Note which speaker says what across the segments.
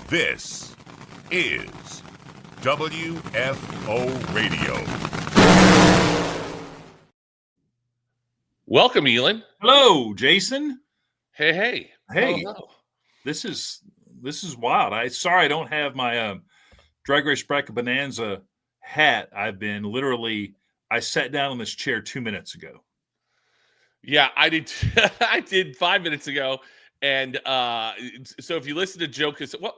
Speaker 1: This is WFO Radio.
Speaker 2: Welcome, Elon.
Speaker 3: Hello, Jason.
Speaker 2: Hey.
Speaker 3: Hello. This is wild. Sorry I don't have my Drag Race Bracket Bonanza hat. I sat down in this chair 2 minutes ago.
Speaker 2: Yeah, I did. I did 5 minutes ago. And so if you listen to Joe,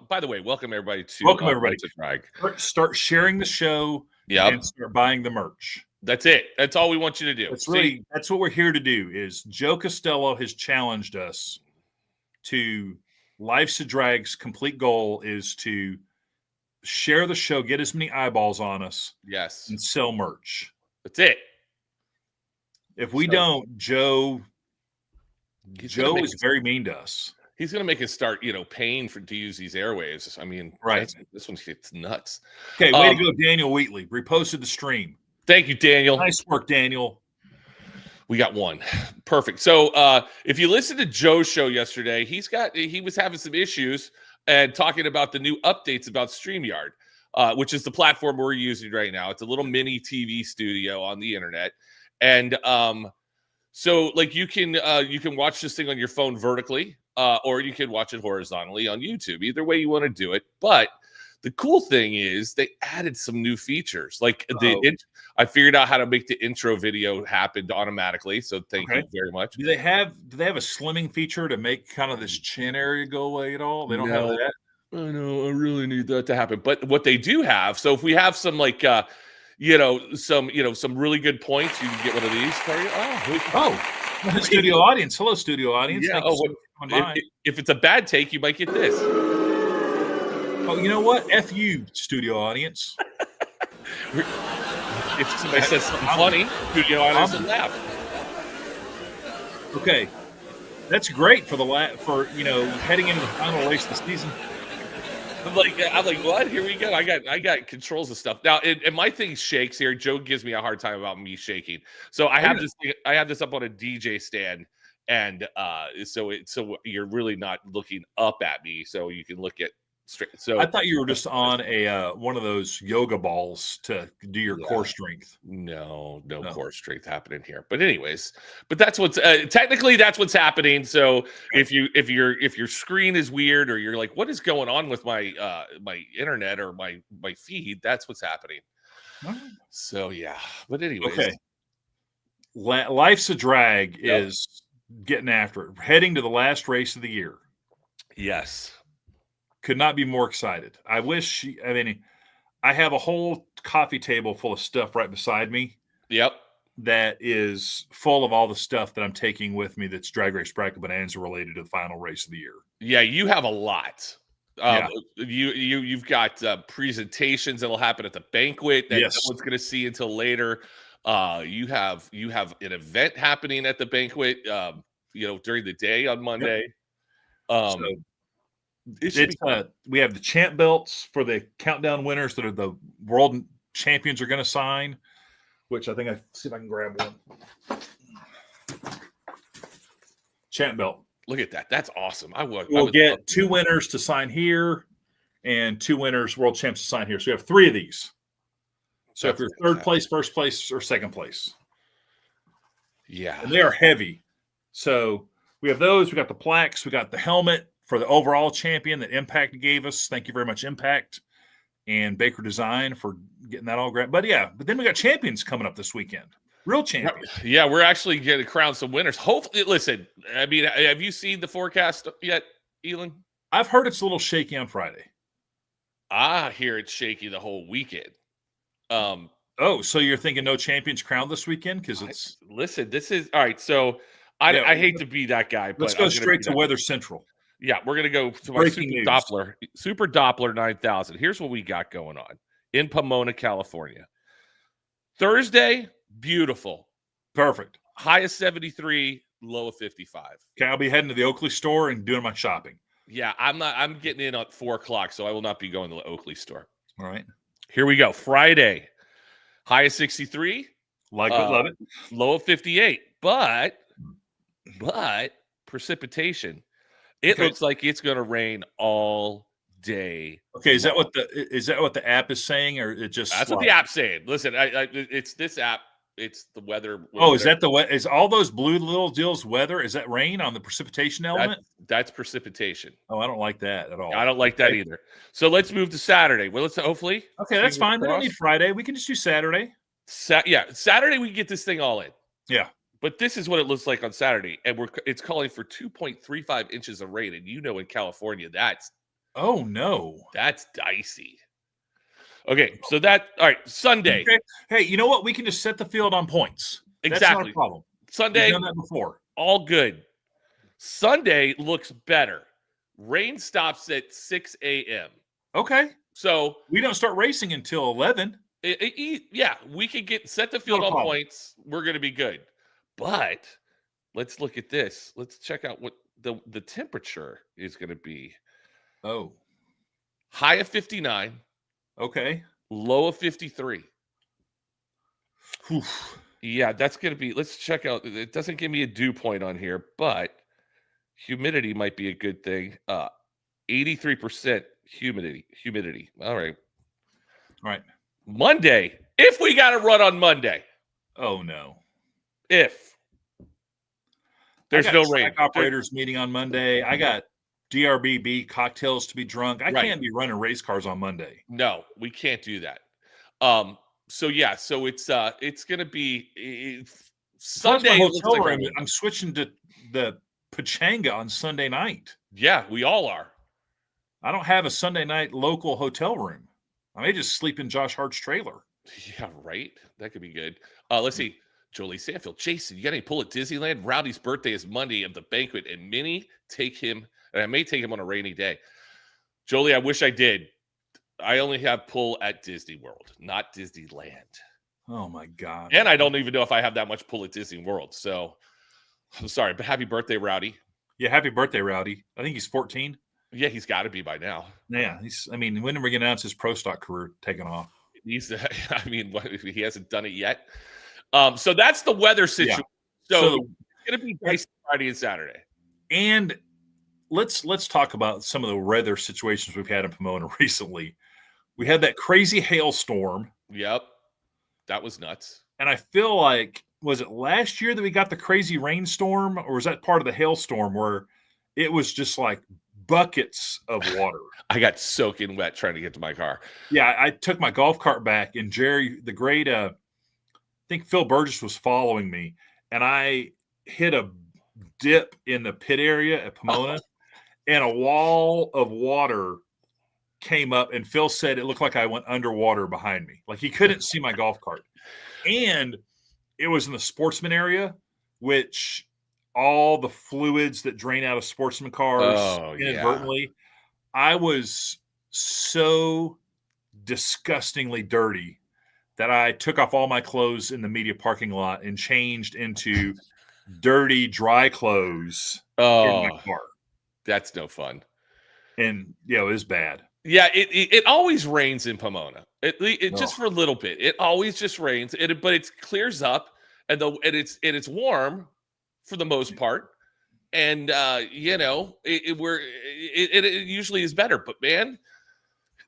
Speaker 2: by the way, welcome everybody to Drag.
Speaker 3: Start sharing the show and start buying the merch.
Speaker 2: That's it. That's all we want you to do.
Speaker 3: That's what we're here to do. Is Joe Costello has challenged us to Life's a Drag's complete goal is to share the show, get as many eyeballs on us, and sell merch.
Speaker 2: That's it.
Speaker 3: If we don't, Joe is very mean to us.
Speaker 2: He's going to make us start, paying to use these airwaves. I mean,
Speaker 3: right.
Speaker 2: This one gets nuts.
Speaker 3: Okay, way to go, Daniel Wheatley. Reposted the stream.
Speaker 2: Thank you, Daniel.
Speaker 3: Nice work, Daniel.
Speaker 2: We got one. Perfect. So if you listened to Joe's show yesterday, he was having some issues and talking about the new updates about StreamYard, which is the platform we're using right now. It's a little mini TV studio on the internet. And so like you can watch this thing on your phone vertically, or you can watch it horizontally on YouTube. Either way you want to do it. But the cool thing is they added some new features. Like I figured out how to make the intro video happen automatically. So thank you very much.
Speaker 3: Do they have a slimming feature to make kind of this chin area go away at all? They don't have that.
Speaker 2: I know. I really need that to happen. But what they do have, so if we have some some really good points, you can get one of these.
Speaker 3: Studio audience. Hello, studio audience.
Speaker 2: Yeah. If it's a bad take, you might get this.
Speaker 3: Oh, you know what? F you, studio audience.
Speaker 2: If somebody says something funny, studio audience will laugh.
Speaker 3: Okay, that's great for heading into the final race of the season.
Speaker 2: I'm like, what? Here we go. I got controls of stuff now. And my thing shakes here. Joe gives me a hard time about me shaking. So I have this up on a DJ stand, and so you're really not looking up at me, so you can look at straight. So
Speaker 3: I thought you were just on a one of those yoga balls to do your core strength.
Speaker 2: No core strength happening here. But anyways, that's what's technically that's what's happening. So if your screen is weird or you're like, what is going on with my my internet or my feed? That's what's happening. So yeah. But anyways,
Speaker 3: okay. Life's a Drag is getting after it, heading to the last race of the year.
Speaker 2: Yes.
Speaker 3: Could not be more excited. I have a whole coffee table full of stuff right beside me.
Speaker 2: Yep. That
Speaker 3: is full of all the stuff that I'm taking with me that's Drag Race Bracket Bonanza related to the final race of the year.
Speaker 2: Yeah, you have a lot. You've got presentations that'll happen at the banquet that no one's going to see until later. You have an event happening at the banquet, during the day on Monday.
Speaker 3: We have the champ belts for the countdown winners that are the world champions are going to sign, which I think see if I can grab one. Champ belt.
Speaker 2: Look at that. That's awesome.
Speaker 3: We'll get 2 winners to sign here and 2 winners, world champs to sign here. So we have 3 of these. So if you're third place, first place, or second place.
Speaker 2: Yeah.
Speaker 3: And they are heavy. So we have those. We got the plaques. We got the helmet for the overall champion that Impact gave us. Thank you very much, Impact and Baker Design for getting that all great. But then we got champions coming up this weekend. Real champions.
Speaker 2: Yeah, we're actually going to crown some winners. Hopefully, listen, I mean, have you seen the forecast yet, Elon?
Speaker 3: I've heard it's a little shaky on Friday.
Speaker 2: I hear it's shaky the whole weekend.
Speaker 3: So you're thinking no champions crowned this weekend? Because
Speaker 2: this is all right. So I hate to be that guy, but
Speaker 3: let's go straight to Weather Central.
Speaker 2: Yeah, we're going to go to my Super Doppler 9000. Here's what we got going on in Pomona, California. Thursday, beautiful.
Speaker 3: Perfect.
Speaker 2: High of 73, low of 55.
Speaker 3: Okay, I'll be heading to the Oakley store and doing my shopping.
Speaker 2: Yeah, I'm getting in at 4:00, so I will not be going to the Oakley store.
Speaker 3: All right.
Speaker 2: Here we go. Friday, high of 63.
Speaker 3: Love it.
Speaker 2: Low of 58. But precipitation. It looks like it's going to rain all day.
Speaker 3: Okay, is that
Speaker 2: tomorrow.
Speaker 3: what the app is saying, or it just?
Speaker 2: That's what the app's saying. Listen, it's this app. It's the weather.
Speaker 3: Oh, is that is all those blue little deals weather? Is that rain on the precipitation element?
Speaker 2: That's precipitation.
Speaker 3: Oh, I don't like that at all.
Speaker 2: I don't like that either. So let's move to Saturday. Well, let's hopefully.
Speaker 3: Okay, that's fine. We don't need Friday. We can just do Saturday.
Speaker 2: Saturday we can get this thing all in.
Speaker 3: Yeah.
Speaker 2: But this is what it looks like on Saturday, and it's calling for 2.35 inches of rain, and in California, that's dicey. Okay, so all right, Sunday.
Speaker 3: Okay. Hey, you know what? We can just set the field on points.
Speaker 2: Exactly.
Speaker 3: That's not a problem.
Speaker 2: Sunday,
Speaker 3: we've done that before.
Speaker 2: All good. Sunday looks better. Rain stops at 6 a.m.
Speaker 3: Okay.
Speaker 2: So
Speaker 3: we don't start racing until 11.
Speaker 2: We could set the field on points. We're going to be good. But let's look at this. Let's check out what the temperature is going to be.
Speaker 3: Oh.
Speaker 2: High of 59.
Speaker 3: Okay.
Speaker 2: Low of 53.
Speaker 3: Oof.
Speaker 2: Yeah, that's going to be, let's check out. It doesn't give me a dew point on here, but humidity might be a good thing. 83% humidity. All right. Monday, if we got to run on Monday.
Speaker 3: Oh, no.
Speaker 2: If there's no rain.
Speaker 3: Operators meeting on Monday. I got DRBB cocktails to be drunk. I can't be running race cars on Monday.
Speaker 2: No, we can't do that. So it's going to be Sunday.
Speaker 3: Hotel room, I'm switching to the Pachanga on Sunday night.
Speaker 2: Yeah, we all are.
Speaker 3: I don't have a Sunday night local hotel room. I may just sleep in Josh Hart's trailer.
Speaker 2: Yeah, right. That could be good. Let's see. Jolie Sanfield. Jason, you got any pull at Disneyland? Rowdy's birthday is Monday of the banquet, and Minnie I may take him on a rainy day. Jolie, I wish I did. I only have pull at Disney World, not Disneyland.
Speaker 3: Oh, my God.
Speaker 2: And I don't even know if I have that much pull at Disney World. So I'm sorry, but happy birthday, Rowdy.
Speaker 3: Yeah, happy birthday, Rowdy. I think he's 14.
Speaker 2: Yeah, he's got to be by now.
Speaker 3: Yeah, when are we going to announce his pro stock career taking off?
Speaker 2: He hasn't done it yet. So that's the weather situation. Yeah. So it's going to be nice Friday and Saturday.
Speaker 3: And let's talk about some of the weather situations we've had in Pomona recently. We had that crazy hailstorm.
Speaker 2: Yep. That was nuts.
Speaker 3: And I feel like, was it last year that we got the crazy rainstorm, or was that part of the hailstorm where it was just like buckets of water?
Speaker 2: I got soaking wet trying to get to my car.
Speaker 3: Yeah, I took my golf cart back, and Jerry, the great, I think Phil Burgess was following me, and I hit a dip in the pit area at Pomona, and a wall of water came up, and Phil said it looked like I went underwater behind me. Like he couldn't see my golf cart. And it was in the sportsman area, which all the fluids that drain out of sportsman cars inadvertently. Yeah. I was so disgustingly dirty that I took off all my clothes in the media parking lot and changed into dirty, dry clothes in my car.
Speaker 2: That's no fun.
Speaker 3: And, it was bad.
Speaker 2: Yeah, it always rains in Pomona. Just for a little bit. It always just rains, but it clears up, and it's warm for the most part, and it usually is better. But man,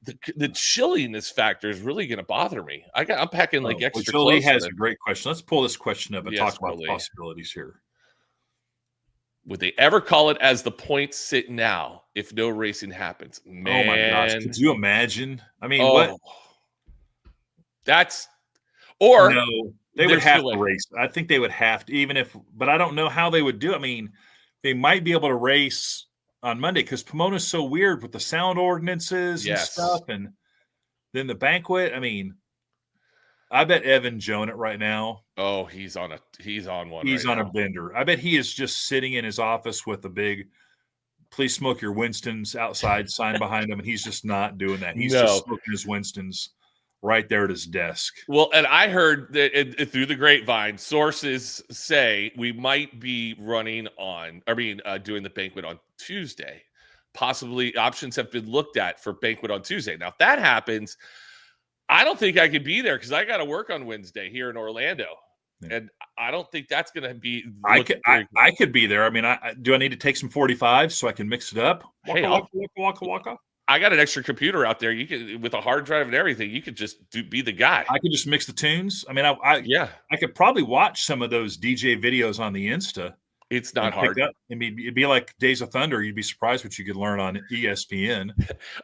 Speaker 2: the chilliness factor is really going to bother me. I'm packing extra clothes.
Speaker 3: Julie has a great question. Let's pull this question up and talk about the possibilities here.
Speaker 2: Would they ever call it as the points sit now if no racing happens? Man.
Speaker 3: Oh my gosh. Could you imagine? I mean, what?
Speaker 2: No,
Speaker 3: they would have to race. I think they would have to, but I don't know how they would do it. I mean, they might be able to race on Monday because Pomona's so weird with the sound ordinances and stuff. And then the banquet. I mean, I bet Evan Joan it right now.
Speaker 2: Oh, he's on one. He's
Speaker 3: on a bender. I bet he is just sitting in his office with a big "Please smoke your Winstons" outside sign behind him, and he's just not doing that. He's just smoking his Winstons right there at his desk.
Speaker 2: Well, and I heard that through the grapevine, sources say we might be doing the banquet on Tuesday. Possibly options have been looked at for banquet on Tuesday. Now, if that happens, I don't think I could be there because I got to work on Wednesday here in Orlando, and I don't think that's going to be.
Speaker 3: I could be there. I mean, do I need to take some 45s so I can mix it up? Waka.
Speaker 2: I got an extra computer out there. You can, with a hard drive and everything, you could just be the guy.
Speaker 3: I could just mix the tunes. I mean,
Speaker 2: Yeah,
Speaker 3: I could probably watch some of those DJ videos on the Insta
Speaker 2: it's
Speaker 3: and
Speaker 2: not hard.
Speaker 3: pick up. I mean, it'd be like Days of Thunder. You'd be surprised what you could learn on ESPN.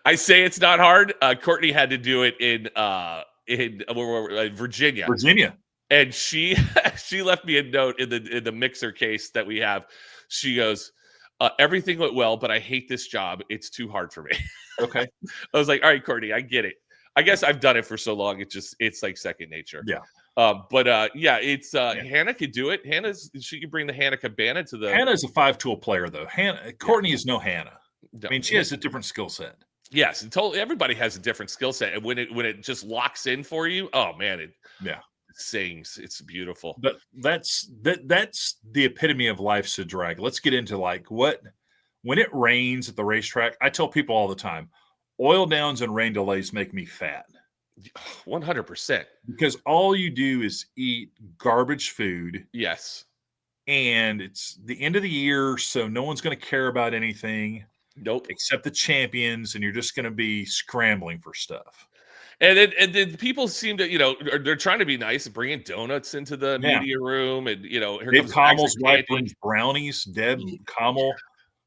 Speaker 2: I say it's not hard. Courtney had to do it in Virginia.
Speaker 3: Virginia.
Speaker 2: And she she left me a note in the mixer case that we have. She goes, everything went well, but I hate this job. It's too hard for me.
Speaker 3: Okay.
Speaker 2: I was like, all right, Courtney, I get it. I guess I've done it for so long. It's like second nature.
Speaker 3: Yeah.
Speaker 2: Yeah, it's Hannah could do it. She could bring the Hannah Cabana to the.
Speaker 3: Hannah's a 5-tool player, though. Courtney is no Hannah.
Speaker 2: No,
Speaker 3: I mean, she has a different skill set.
Speaker 2: Yes, totally. Everybody has a different skill set, and when it just locks in for you, oh man, it sings. It's beautiful.
Speaker 3: But that's the epitome of life's a drag. Let's get into when it rains at the racetrack. I tell people all the time, oil downs and rain delays make me fat.
Speaker 2: 100%.
Speaker 3: Because all you do is eat garbage food.
Speaker 2: Yes.
Speaker 3: And it's the end of the year, so no one's going to care about anything.
Speaker 2: Nope.
Speaker 3: Except the champions, and you're just going to be scrambling for stuff.
Speaker 2: And then people seem to, they're trying to be nice and bringing donuts into the media room. And, here
Speaker 3: Deb
Speaker 2: comes
Speaker 3: Commel's wife brings brownies. Deb Commel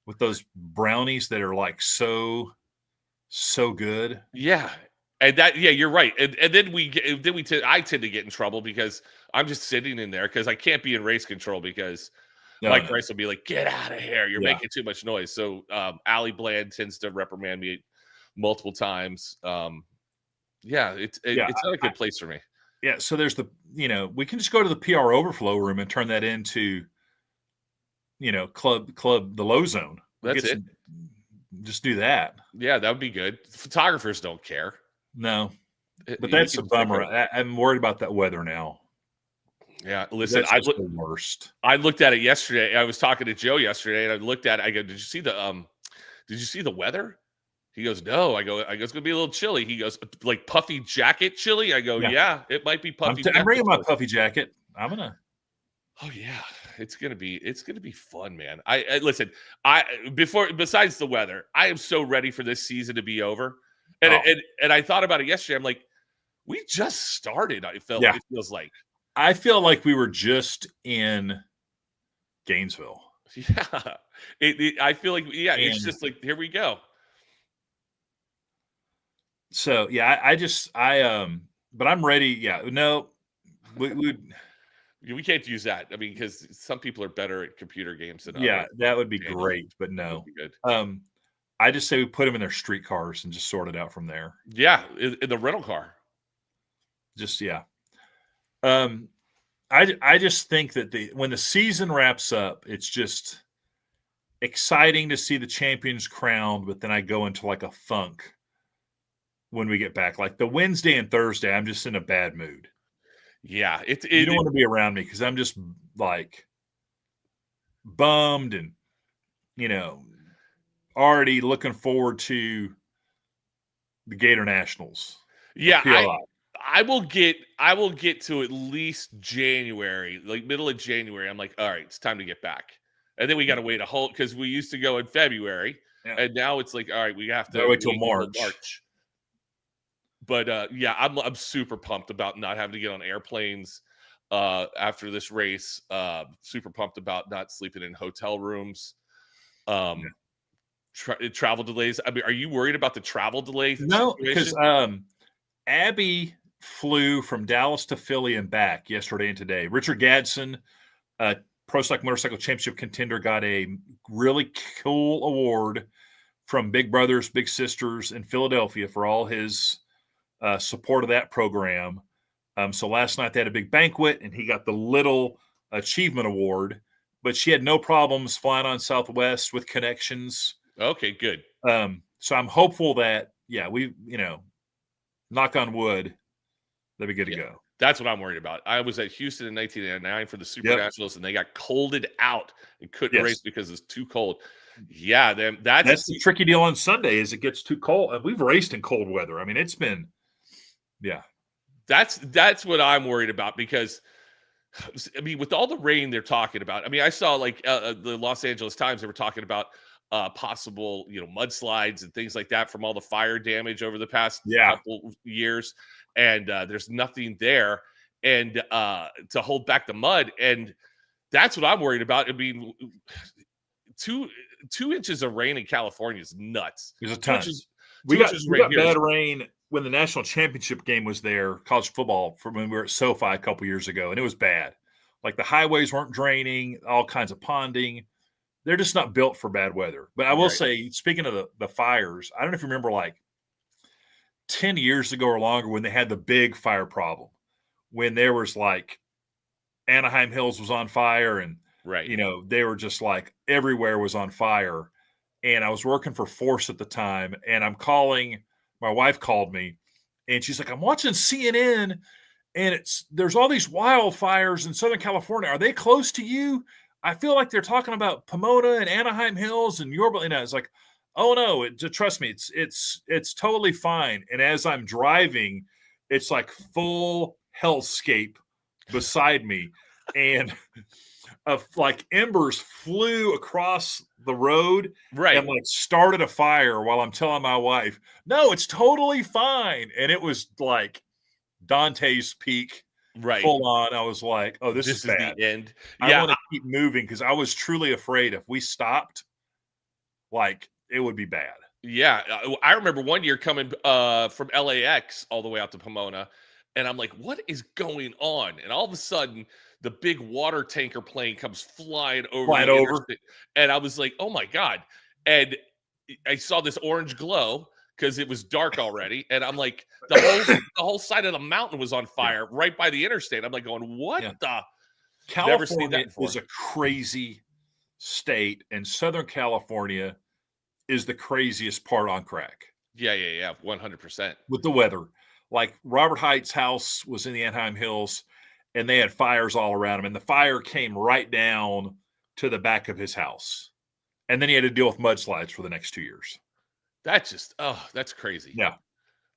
Speaker 3: with those brownies that are like so good.
Speaker 2: Yeah. And you're right. And then I tend to get in trouble because I'm just sitting in there because I can't be in race control because Mike Rice will be like, get out of here. You're making too much noise. So Allie Bland tends to reprimand me multiple times. It's not a good place for me.
Speaker 3: Yeah. So there's we can just go to the PR overflow room and turn that into, club, the low zone.
Speaker 2: That's it.
Speaker 3: Just do that.
Speaker 2: Yeah, that would be good. Photographers don't care.
Speaker 3: No, but that's a bummer. I'm worried about that weather now. Yeah,
Speaker 2: listen,
Speaker 3: the worst.
Speaker 2: I looked at it yesterday. I was talking to Joe yesterday, and I looked at it. I go, "Did you see the weather?" He goes, "No." I go, "It's gonna be a little chilly." He goes, "Like puffy jacket chilly?" I go, "Yeah, it might be puffy."
Speaker 3: I'm bringing my puffy jacket. I'm gonna.
Speaker 2: Oh yeah, it's gonna be fun, man. I listen. Besides the weather, I am so ready for this season to be over. And I thought about it yesterday. I'm like, we just started. It feels like.
Speaker 3: I feel like we were just in Gainesville.
Speaker 2: Yeah, I feel like it's just like here we go.
Speaker 3: So but I'm ready. Yeah, no,
Speaker 2: we can't use that. I mean, because some people are better at computer games than
Speaker 3: others. That would be great, but no.
Speaker 2: Good.
Speaker 3: I just say we put them in their street cars and just sort it out from there.
Speaker 2: Yeah, in the rental car.
Speaker 3: I just think that when the season wraps up, it's just exciting to see the champions crowned, but then I go into like a funk when we get back. Like the Wednesday and Thursday, I'm just in a bad mood.
Speaker 2: Yeah,
Speaker 3: you don't want to be around me because I'm just like bummed and already looking forward to the Gator Nationals.
Speaker 2: Yeah, I will get to at least January, like middle of January. I'm like, all right, it's time to get back. And then we got to wait a whole because we used to go in February, and now it's like, all right, we have to
Speaker 3: wait till March.
Speaker 2: But I'm super pumped about not having to get on airplanes after this race. Super pumped about not sleeping in hotel rooms. Travel delays. I mean, are you worried about the travel delays?
Speaker 3: No, because Abby flew from Dallas to Philly and back yesterday and today. Richard Gadsden, Pro Select Motorcycle Championship contender, got a really cool award from Big Brothers Big Sisters in Philadelphia for all his support of that program. So last night they had a big banquet, and he got the Little Achievement Award. But she had no problems flying on Southwest with connections.
Speaker 2: Okay, good.
Speaker 3: So I'm hopeful that we knock on wood, they'll be good to go.
Speaker 2: That's what I'm worried about. I was at Houston in 1989 for the Super Nationals, and they got colded out and couldn't race because it's too cold. Yeah, that's
Speaker 3: the tricky deal on Sunday is it gets too cold. We've raced in cold weather. I mean, it's been,
Speaker 2: That's what I'm worried about because, I mean, with all the rain they're talking about, I mean, I saw like the Los Angeles Times, they were talking about possible, mudslides and things like that from all the fire damage over the past
Speaker 3: Yeah.
Speaker 2: couple years. And there's nothing there and to hold back the mud. And that's what I'm worried about. I mean, two inches of rain in California is nuts.
Speaker 3: There's a
Speaker 2: 2
Speaker 3: ton.
Speaker 2: inches,
Speaker 3: We
Speaker 2: 2
Speaker 3: got
Speaker 2: inches of rain here
Speaker 3: bad
Speaker 2: is-
Speaker 3: rain when the national championship game was there, college football, from when we were at SoFi a couple years ago, and it was bad. Like the highways weren't draining, all kinds of ponding. They're just not built for bad weather. But I will
Speaker 2: Right.
Speaker 3: say, speaking of the fires, I don't know if you remember like 10 years ago or longer when they had the big fire problem, when there was like Anaheim Hills was on fire and,
Speaker 2: Right.
Speaker 3: they were just like everywhere was on fire. And I was working for Force at the time, and my wife called me, and she's like, I'm watching CNN, and there's all these wildfires in Southern California. Are they close to you? I feel like they're talking about Pomona and Anaheim Hills and Yorba. And I was like, oh no, trust me, it's totally fine. And as I'm driving, it's like full hellscape beside me, and like embers flew across the road
Speaker 2: Right.
Speaker 3: and like started a fire while I'm telling my wife, no, it's totally fine. And it was like Dante's Peak,
Speaker 2: Right.
Speaker 3: full on. I was like, oh, this is bad.
Speaker 2: The end.
Speaker 3: I
Speaker 2: Yeah.
Speaker 3: want to keep moving because I was truly afraid if we stopped, like it would be bad.
Speaker 2: Yeah. I remember one year coming from LAX all the way out to Pomona, and I'm like, what is going on? And all of a sudden, the big water tanker plane comes flying over. the interstate. And I was like, oh my God. And I saw this orange glow because it was dark already. And I'm like, the whole side of the mountain was on fire right by the interstate. I'm like going, what the? Never seen
Speaker 3: California
Speaker 2: that before.
Speaker 3: is a crazy state, and Southern California is the craziest part on crack.
Speaker 2: Yeah. 100%.
Speaker 3: With the weather. Like Robert Height's house was in the Anaheim Hills, and they had fires all around him, and the fire came right down to the back of his house. And then he had to deal with mudslides for the next 2 years.
Speaker 2: That's crazy.
Speaker 3: Yeah.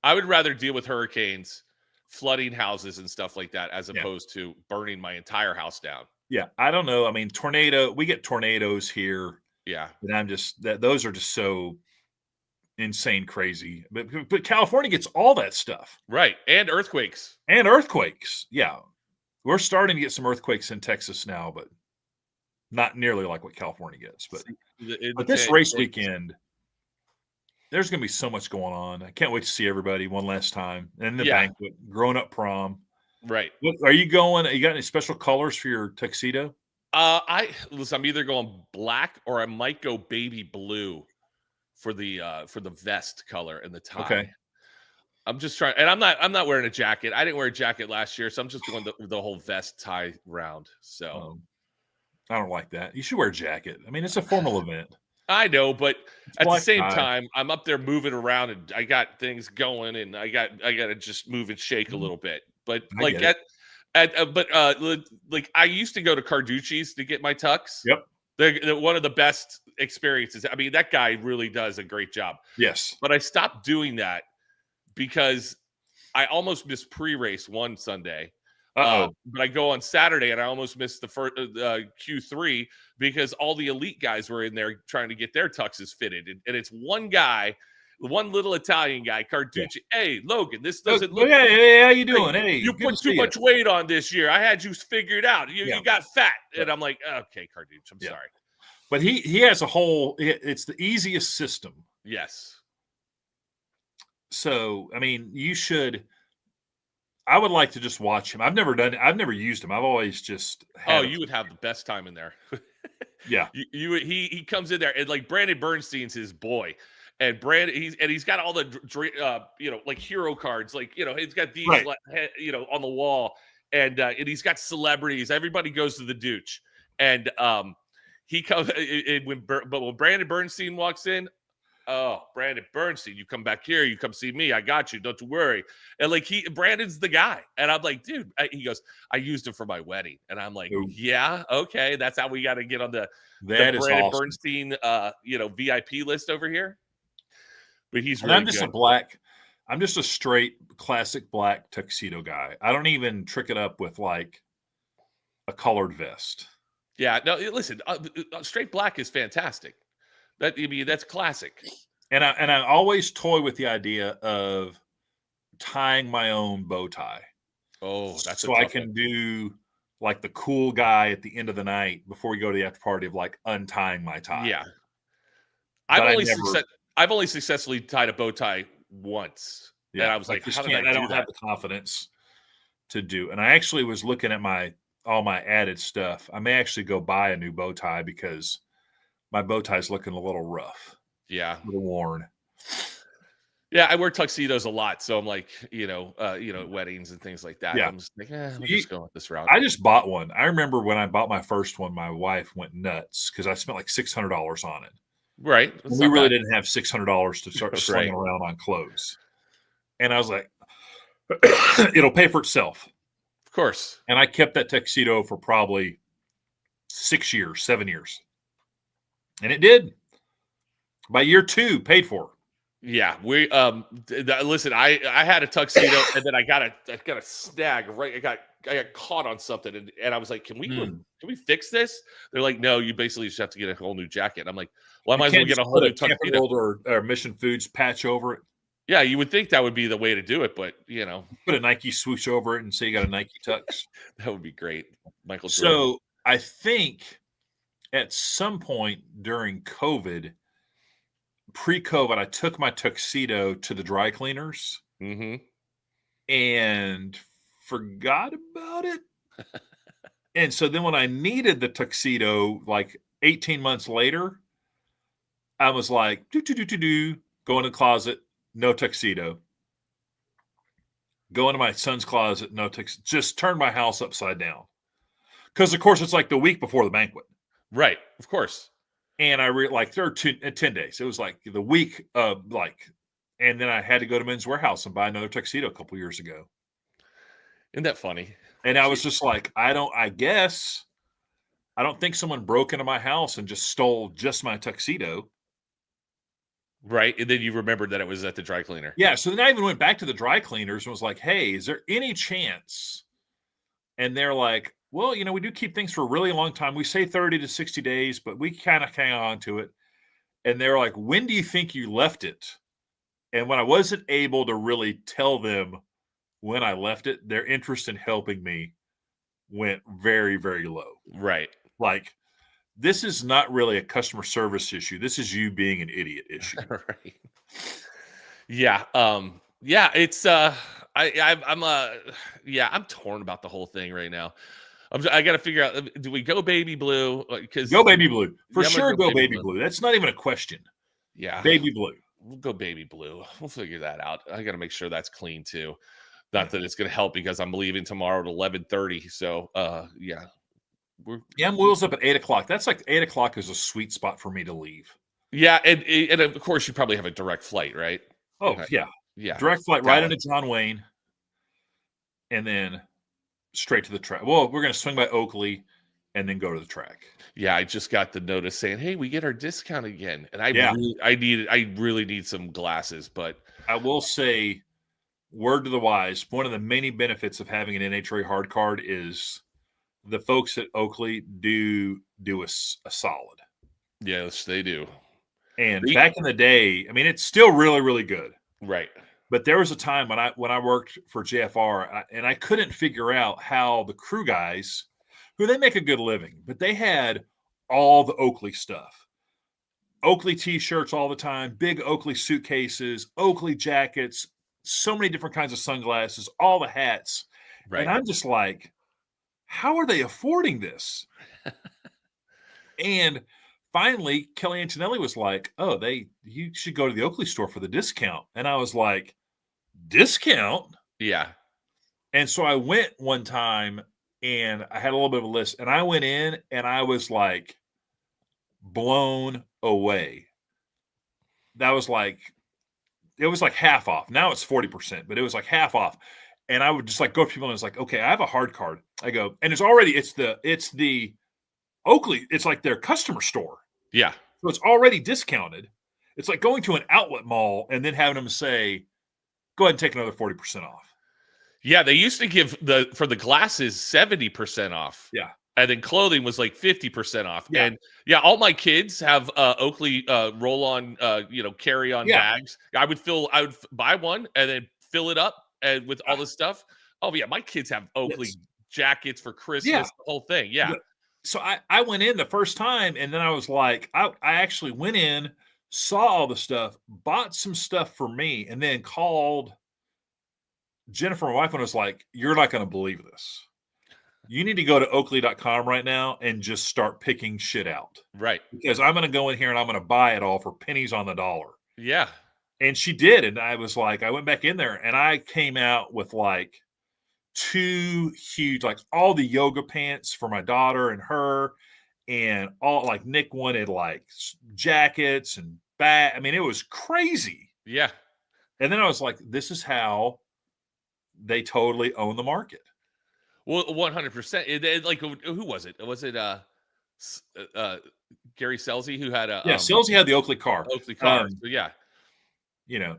Speaker 2: I would rather deal with hurricanes, flooding houses and stuff like that, as
Speaker 3: Yeah.
Speaker 2: opposed to burning my entire house down.
Speaker 3: Yeah. I don't know. I mean, we get tornadoes here,
Speaker 2: Yeah.
Speaker 3: and those are just so insane crazy. But California gets all that stuff.
Speaker 2: Right. And earthquakes.
Speaker 3: And earthquakes. Yeah. We're starting to get some earthquakes in Texas now, but not nearly like what California gets. But this race weekend, there's going to be so much going on. I can't wait to see everybody one last time. And the banquet, grown-up prom.
Speaker 2: Right.
Speaker 3: Are you going? You got any special colors for your tuxedo?
Speaker 2: I'm either going black or I might go baby blue for the vest color and the tie.
Speaker 3: Okay.
Speaker 2: I'm just trying, and I'm not wearing a jacket. I didn't wear a jacket last year, so I'm just going the whole vest tie round. So
Speaker 3: I don't like that. You should wear a jacket. I mean, it's a formal event.
Speaker 2: I know, but at the same
Speaker 3: tie.
Speaker 2: time, I'm up there moving around, and I got things going, and I got to just move and shake a little bit. But like like I used to go to Carducci's to get my tux.
Speaker 3: Yep.
Speaker 2: They're one of the best experiences. I mean, that guy really does a great job.
Speaker 3: Yes.
Speaker 2: But I stopped doing that because I almost missed pre-race one Sunday. But I go on Saturday and I almost missed the first Q3 because all the elite guys were in there trying to get their tuxes fitted. And it's one guy, one little Italian guy, Carducci. Yeah. Hey, Logan, this doesn't look.
Speaker 3: Hey, how you doing? Hey,
Speaker 2: you put too much weight on this year. I had you figured out. You got fat. And I'm like, okay, Carducci, I'm sorry.
Speaker 3: But he has a whole. It's the easiest system.
Speaker 2: Yes.
Speaker 3: So, I mean, you should. I would like to just watch him. I've never used him. I've always just.
Speaker 2: You would have the best time in there.
Speaker 3: Yeah.
Speaker 2: He comes in there and like Brandon Bernstein's his boy, and he's got all the like hero cards, like he's got these on the wall, and he's got celebrities. Everybody goes to the douche, and he comes when Brandon Bernstein walks in. Oh, Brandon Bernstein, you come back here, you come see me. I got you. Don't you worry. And like Brandon's the guy. And I'm like, dude, he goes, I used him for my wedding. And I'm like, yeah, okay. That's how we got to get on the Brandon awesome. Bernstein, VIP list over here. But he's really
Speaker 3: I'm just a straight classic black tuxedo guy. I don't even trick it up with like a colored vest.
Speaker 2: Yeah, no, listen, straight black is fantastic. That's classic.
Speaker 3: And I always toy with the idea of tying my own bow tie.
Speaker 2: Oh, that's
Speaker 3: so I can do like the cool guy at the end of the night before we go to the after party of like untying my tie.
Speaker 2: Yeah.
Speaker 3: But
Speaker 2: I've only successfully tied a bow tie once.
Speaker 3: Yeah,
Speaker 2: And I was like, how did I
Speaker 3: don't
Speaker 2: do
Speaker 3: have
Speaker 2: that?
Speaker 3: the confidence to do. And I actually was looking at all my added stuff. I may actually go buy a new bow tie because my bow tie is looking a little rough,
Speaker 2: Yeah.
Speaker 3: a little worn.
Speaker 2: Yeah, I wear tuxedos a lot, so I'm like, weddings and things like that.
Speaker 3: Yeah.
Speaker 2: I'm just like, we'll just go with this route.
Speaker 3: I just bought one. I remember when I bought my first one, my wife went nuts because I spent like $600 on it.
Speaker 2: Right.
Speaker 3: We really didn't have $600 to start slinging
Speaker 2: Right.
Speaker 3: around on clothes. And I was like, it'll pay for itself.
Speaker 2: Of course.
Speaker 3: And I kept that tuxedo for probably 6 years, 7 years. And it did. By year 2, paid for.
Speaker 2: Yeah, we listen. I had a tuxedo, and then I got a snag. Right, I got caught on something, and I was like, "Can we fix this?" They're like, "No, you basically just have to get a whole new jacket." And I'm like, "Well, I might as well get a whole new tuxedo
Speaker 3: or Mission Foods patch over it."
Speaker 2: Yeah, you would think that would be the way to do it, but
Speaker 3: put a Nike swoosh over it and say you got a Nike tux.
Speaker 2: That would be great, Michael.
Speaker 3: So I think at some point during COVID. Pre-COVID, I took my tuxedo to the dry cleaners and forgot about it. And so then when I needed the tuxedo, like 18 months later, I was like, go in the closet, no tuxedo. Go into my son's closet, no tuxedo. Just turn my house upside down. Because, of course, it's like the week before the banquet.
Speaker 2: Right, of course.
Speaker 3: And I there are 10 days. It was like the week of and then I had to go to Men's Warehouse and buy another tuxedo a couple years ago.
Speaker 2: Isn't that funny?
Speaker 3: And I was just like, I don't think someone broke into my house and just stole just my tuxedo.
Speaker 2: Right. And then you remembered that it was at the dry cleaner.
Speaker 3: Yeah. So then I even went back to the dry cleaners and was like, hey, is there any chance? And they're like, well, we do keep things for a really long time. We say 30 to 60 days, but we kind of hang on to it. And they're like, when do you think you left it? And when I wasn't able to really tell them when I left it, their interest in helping me went very, very low.
Speaker 2: Right.
Speaker 3: Like, this is not really a customer service issue. This is you being an idiot issue.
Speaker 2: Right. Yeah. Yeah. It's I'm torn about the whole thing right now. I got to figure out, do we go baby blue? Because
Speaker 3: go baby blue. For sure, go baby blue. That's not even a question.
Speaker 2: Yeah.
Speaker 3: Baby blue.
Speaker 2: We'll go baby blue. We'll figure that out. I got to make sure that's clean too. Not that it's going to help because I'm leaving tomorrow at 11:30. So, yeah.
Speaker 3: I'm wheels up at 8:00. That's like 8:00 is a sweet spot for me to leave.
Speaker 2: Yeah. And of course, you probably have a direct flight, right?
Speaker 3: Oh, okay. Yeah. Yeah. Direct flight right into John Wayne. And then straight to the track. Well, we're going to swing by Oakley and then go to the track.
Speaker 2: Yeah, I just got the notice saying, "Hey, we get our discount again." And I really need some glasses, but
Speaker 3: I will say, word to the wise, one of the many benefits of having an NHRA hard card is the folks at Oakley do a solid.
Speaker 2: Yes, they do.
Speaker 3: And back in the day, I mean, it's still really, really good.
Speaker 2: Right.
Speaker 3: But there was a time when I worked for JFR, and I couldn't figure out how the crew guys, who they make a good living, but they had all the Oakley stuff. Oakley T-shirts all the time, big Oakley suitcases, Oakley jackets, so many different kinds of sunglasses, all the hats. Right. And I'm just like, how are they affording this? And finally, Kelly Antonelli was like, oh, you should go to the Oakley store for the discount. And I was like, discount?
Speaker 2: Yeah.
Speaker 3: And so I went one time and I had a little bit of a list, and I went in and I was like blown away. That was like, it was like half off. Now it's 40%, but it was like half off. And I would just like go to people and it's like, okay, I have a hard card. I go, and it's the Oakley, it's like their customer store.
Speaker 2: Yeah.
Speaker 3: So it's already discounted. It's like going to an outlet mall and then having them say, go ahead and take another 40% off.
Speaker 2: Yeah, they used to give for the glasses 70% off.
Speaker 3: Yeah.
Speaker 2: And then clothing was like 50% off.
Speaker 3: Yeah.
Speaker 2: And yeah, all my kids have Oakley roll-on, carry-on
Speaker 3: Yeah.
Speaker 2: bags. I would buy one and then fill it up and with all this stuff. Oh yeah, my kids have Oakley
Speaker 3: Yes.
Speaker 2: jackets for
Speaker 3: Yeah.
Speaker 2: Christmas, the whole thing. Yeah.
Speaker 3: But- So I went in the first time, and then I was like, I actually went in, saw all the stuff, bought some stuff for me, and then called Jennifer, my wife, and was like, "You're not going to believe this. You need to go to Oakley.com right now and just start picking shit out,
Speaker 2: Right.
Speaker 3: because I'm going to go in here and I'm going to buy it all for pennies on the dollar."
Speaker 2: Yeah.
Speaker 3: And she did, and I was like, I went back in there, and I came out with like 2 huge, like all the yoga pants for my daughter and her, and all like Nick wanted like jackets and I mean, it was crazy.
Speaker 2: Yeah.
Speaker 3: And then I was like, this is how they totally own the market.
Speaker 2: Well, 100%. Like, who was it? Was it Gary Selzy who had a
Speaker 3: Yeah, Silsey had the Oakley car.
Speaker 2: Oakley car? So yeah.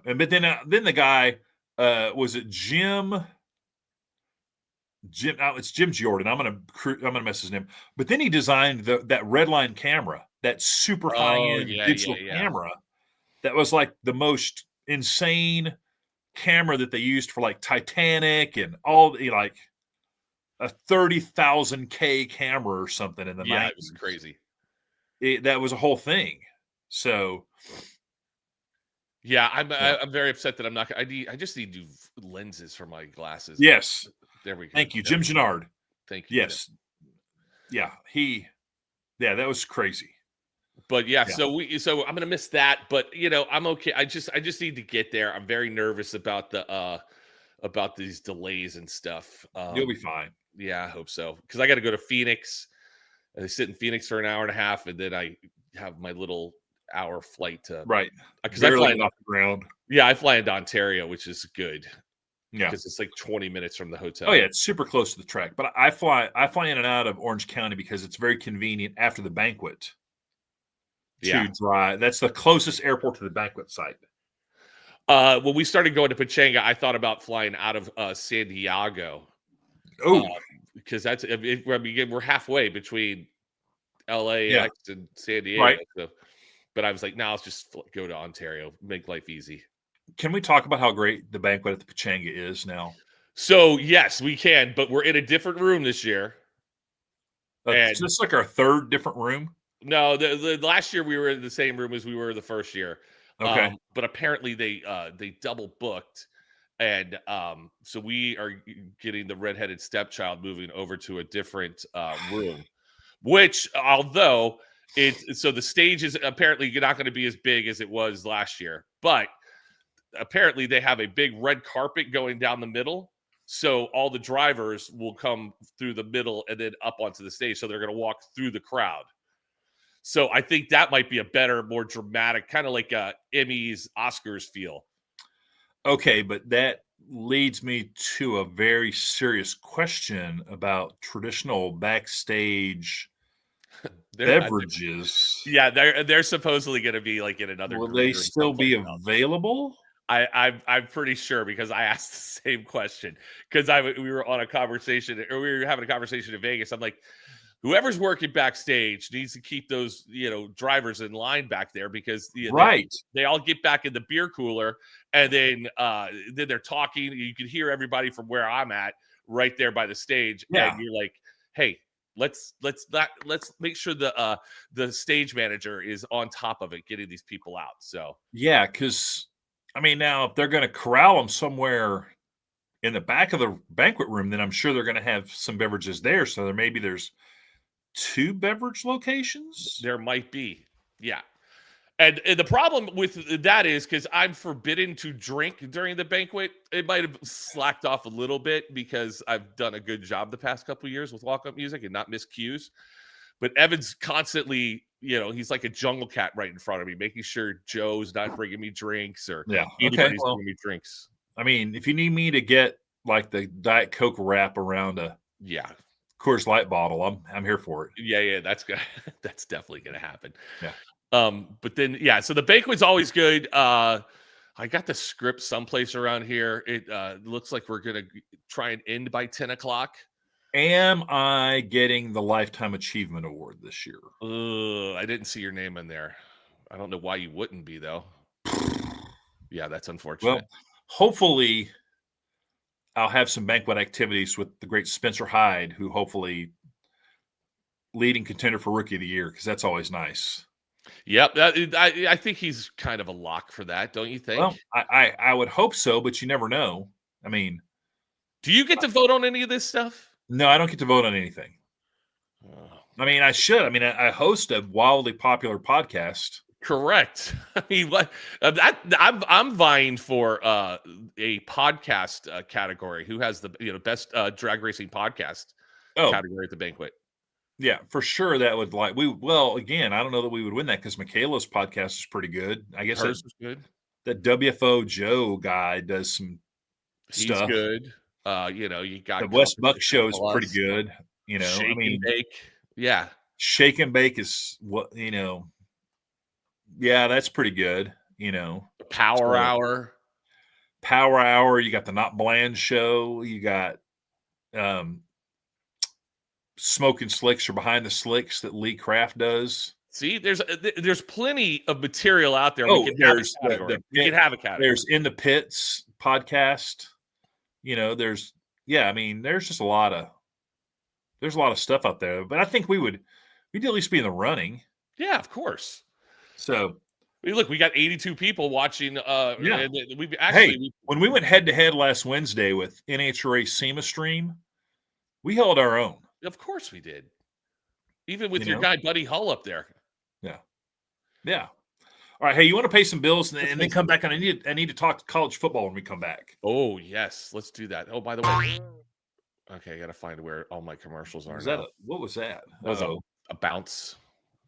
Speaker 3: But then the guy was it Jim, it's Jim Jordan. I'm gonna mess his name. But then he designed that Redline camera, that super high end digital camera, that was like the most insane camera that they used for like Titanic and all, like a 30,000 K camera or something in the 90s.
Speaker 2: It was crazy.
Speaker 3: That was a whole thing. So
Speaker 2: yeah, I'm very upset that I'm not. I just need new lenses for my glasses.
Speaker 3: Yes.
Speaker 2: There we go.
Speaker 3: Thank you, Jim Gennard.
Speaker 2: Thank you.
Speaker 3: Yes. Yeah, that was crazy.
Speaker 2: But yeah, so I'm gonna miss that, but I'm okay. I just need to get there. I'm very nervous about about these delays and stuff.
Speaker 3: You'll be fine.
Speaker 2: Yeah, I hope so. Because I got to go to Phoenix. I sit in Phoenix for an hour and a half, and then I have my little hour flight to
Speaker 3: Because I fly off the ground.
Speaker 2: Yeah, I fly into Ontario, which is good.
Speaker 3: Yeah,
Speaker 2: because it's like 20 minutes from the hotel.
Speaker 3: Oh yeah, it's super close to the track. But I fly in and out of Orange County because it's very convenient after the banquet to drive. That's the closest airport to the banquet site.
Speaker 2: When we started going to Pachanga, I thought about flying out of San Diego.
Speaker 3: Oh,
Speaker 2: because we're halfway between LAX and San Diego.
Speaker 3: Right.
Speaker 2: So, but I was like, now let's just go to Ontario, make life easy.
Speaker 3: Can we talk about how great the banquet at the Pachanga is now?
Speaker 2: So yes, we can, but we're in a different room this year.
Speaker 3: Is this like our third different room?
Speaker 2: No, the last year we were in the same room as we were the first year.
Speaker 3: Okay.
Speaker 2: But apparently they double booked. And so we are getting the redheaded stepchild moving over to a different room, which although so the stage is apparently not going to be as big as it was last year, but apparently they have a big red carpet going down the middle. So all the drivers will come through the middle and then up onto the stage. So they're going to walk through the crowd. So I think that might be a better, more dramatic, kind of like a Emmys, Oscars feel.
Speaker 3: Okay, but that leads me to a very serious question about traditional backstage beverages.
Speaker 2: Yeah, they're supposedly going to be like in another.
Speaker 3: Will they still be available?
Speaker 2: I'm pretty sure because I asked the same question because we were on a conversation or we were having a conversation in Vegas. I'm like, whoever's working backstage needs to keep those drivers in line back there because they all get back in the beer cooler and then they're talking. You can hear everybody from where I'm at right there by the stage.
Speaker 3: Yeah.
Speaker 2: And you're like, hey, let's make sure the stage manager is on top of it, getting these people out. So
Speaker 3: yeah, because I mean, now if they're going to corral them somewhere in the back of the banquet room, then I'm sure they're going to have some beverages there. So there's 2 beverage locations.
Speaker 2: There might be, yeah. And the problem with that is because I'm forbidden to drink during the banquet. It might have slacked off a little bit because I've done a good job the past couple of years with walk-up music and not miss cues. But Evan's constantly, he's like a jungle cat right in front of me, making sure Joe's not bringing me drinks or anybody's bringing me drinks.
Speaker 3: I mean, if you need me to get like the Diet Coke wrap around a Coors Light bottle, I'm here for it.
Speaker 2: Yeah, that's good. That's definitely gonna happen.
Speaker 3: Yeah.
Speaker 2: But then so the banquet's always good. I got the script someplace around here. It looks like we're gonna try and end by 10 o'clock.
Speaker 3: Am I getting the Lifetime Achievement Award this year?
Speaker 2: I didn't see your name in there. I don't know why you wouldn't be, though. Yeah, that's unfortunate.
Speaker 3: Well, hopefully I'll have some banquet activities with the great Spencer Hyde, who hopefully leading contender for Rookie of the Year, because that's always nice.
Speaker 2: Yep, I think he's kind of a lock for that, don't you think?
Speaker 3: Well, I would hope so, but you never know. I mean,
Speaker 2: do you get to vote on any of this stuff?
Speaker 3: no, I don't get to vote on anything. I mean, I should. I mean, I host a wildly popular podcast.
Speaker 2: Correct. I mean, what I'm vying for a podcast category. Who has the best drag racing podcast category at the banquet?
Speaker 3: Yeah, for sure. That would again, I don't know that we would win that because Michaela's podcast is pretty good. I guess
Speaker 2: hers is good.
Speaker 3: That WFO Joe guy does some stuff.
Speaker 2: He's good. You got
Speaker 3: the West Buck show is pretty good.
Speaker 2: Shake and Bake. Yeah.
Speaker 3: Shake and Bake is yeah, that's pretty good.
Speaker 2: Power Hour.
Speaker 3: Power Hour. You got the Not Bland show. You got Smoking Slicks or Behind the Slicks that Lee Kraft does.
Speaker 2: See, there's plenty of material out there.
Speaker 3: We can have a category. There's In the Pits podcast. There's just a lot of stuff out there. But I think we'd at least be in the running.
Speaker 2: Yeah, of course.
Speaker 3: So
Speaker 2: look, we got 82 people watching.
Speaker 3: Yeah. When we went head to head last Wednesday with NHRA SEMA Stream, we held our own.
Speaker 2: Of course we did. Even with your guy Buddy Hull up there.
Speaker 3: Yeah. Yeah. All right. Hey, you want to pay some bills and then come back? And I need to talk college football when we come back.
Speaker 2: Oh, yes. Let's do that. Oh, by the way. Okay, I got to find where all my commercials are.
Speaker 3: What was that?
Speaker 2: That was a bounce.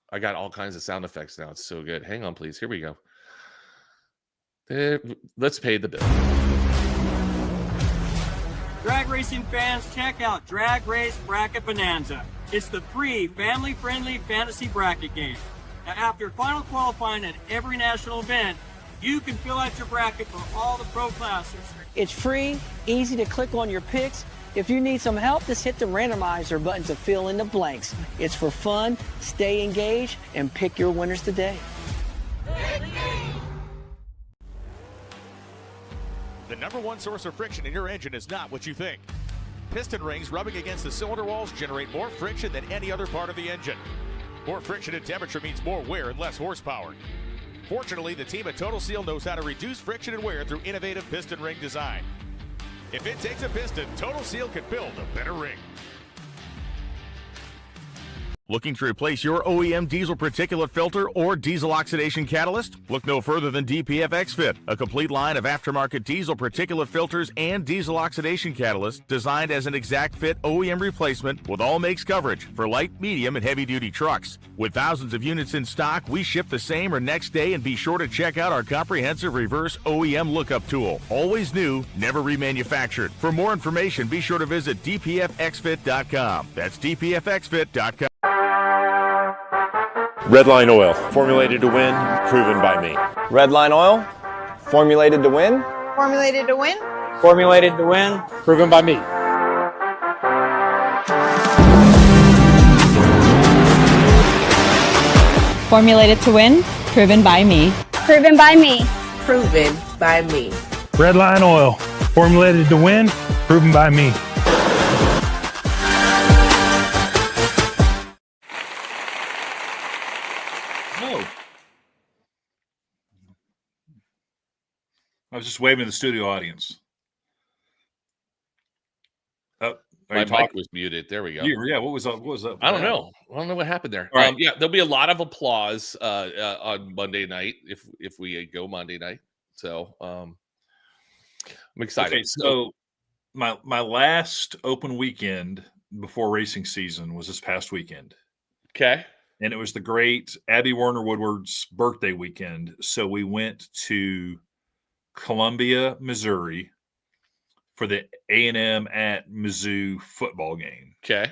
Speaker 2: I got all kinds of sound effects now. It's so good. Hang on, please. Here we go. Let's pay the bill.
Speaker 4: Drag racing fans, check out Drag Race Bracket Bonanza. It's the free, family-friendly fantasy bracket game. Now, after final qualifying at every national event, you can fill out your bracket for all the pro classes.
Speaker 5: It's free, easy to click on your picks. If you need some help, just hit the randomizer button to fill in the blanks. It's for fun, stay engaged, and pick your winners today.
Speaker 6: The number one source of friction in your engine is not what you think. Piston rings rubbing against the cylinder walls generate more friction than any other part of the engine. More friction and temperature means more wear and less horsepower. Fortunately, the team at Total Seal knows how to reduce friction and wear through innovative piston ring design. If it takes a piston, Total Seal can build a better ring.
Speaker 7: Looking to replace your OEM diesel particulate filter or diesel oxidation catalyst? Look no further than DPF X-Fit, a complete line of aftermarket diesel particulate filters and diesel oxidation catalysts designed as an exact fit OEM replacement with all makes coverage for light, medium, and heavy-duty trucks. With thousands of units in stock, we ship the same or next day, and be sure to check out our comprehensive reverse OEM lookup tool. Always new, never remanufactured. For more information, be sure to visit dpfxfit.com. That's dpfxfit.com.
Speaker 8: Redline Oil, formulated to win, proven by me.
Speaker 9: Redline Oil, formulated to win.
Speaker 10: Formulated to win.
Speaker 9: Formulated to win, proven by me.
Speaker 11: Formulated to win, proven by me.
Speaker 10: Proven by me.
Speaker 12: Proven by me.
Speaker 13: Redline Oil, formulated to win, proven by me.
Speaker 3: I was just waving to the studio audience.
Speaker 2: My mic was muted. There we go.
Speaker 3: Yeah, what was up?
Speaker 2: I don't know. I don't know what happened there.
Speaker 3: All right.
Speaker 2: Yeah, there'll be a lot of applause on Monday night if we go Monday night. So I'm excited.
Speaker 3: Okay, so my last open weekend before racing season was this past weekend.
Speaker 2: Okay.
Speaker 3: And it was the great Abby Warner Woodward's birthday weekend. So we went to Columbia, Missouri for the A&M at Mizzou football game.
Speaker 2: Okay.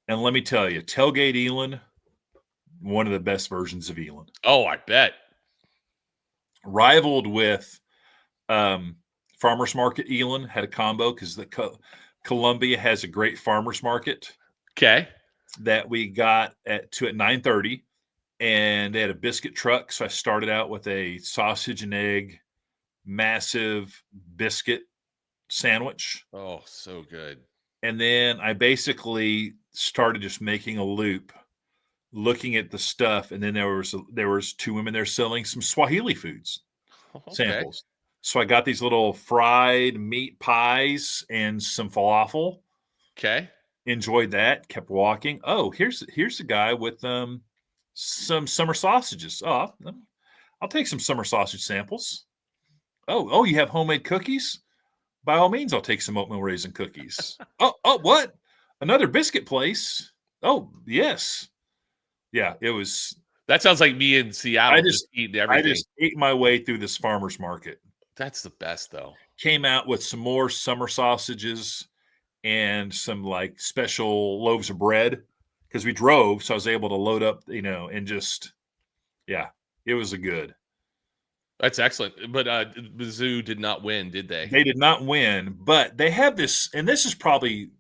Speaker 3: And let me tell you, Tailgate Elon, one of the best versions of Elon.
Speaker 2: Oh, I bet.
Speaker 3: Rivaled with Farmers Market Elon, had a combo because the Columbia has a great farmers market.
Speaker 2: Okay.
Speaker 3: That we got at 9:30, and they had a biscuit truck. So I started out with a sausage and egg, massive biscuit sandwich.
Speaker 2: Oh, so good.
Speaker 3: And then I basically started just making a loop, looking at the stuff. And then there was 2 women there selling some Swahili foods samples. So I got these little fried meat pies and some falafel.
Speaker 2: Okay.
Speaker 3: Enjoyed that. Kept walking. Oh, here's a guy with some summer sausages. Oh, I'll take some summer sausage samples. Oh, you have homemade cookies? By all means, I'll take some oatmeal raisin cookies. oh, what? Another biscuit place? Oh, yes. Yeah, it was.
Speaker 2: That sounds like me in Seattle just eating everything.
Speaker 3: I just ate my way through this farmer's market.
Speaker 2: That's the best, though.
Speaker 3: Came out with some more summer sausages and some like special loaves of bread because we drove. So I was able to load up, and just, yeah, it was a good.
Speaker 2: That's excellent. But Mizzou did not win, did they?
Speaker 3: They did not win, but they have this, and this is probably.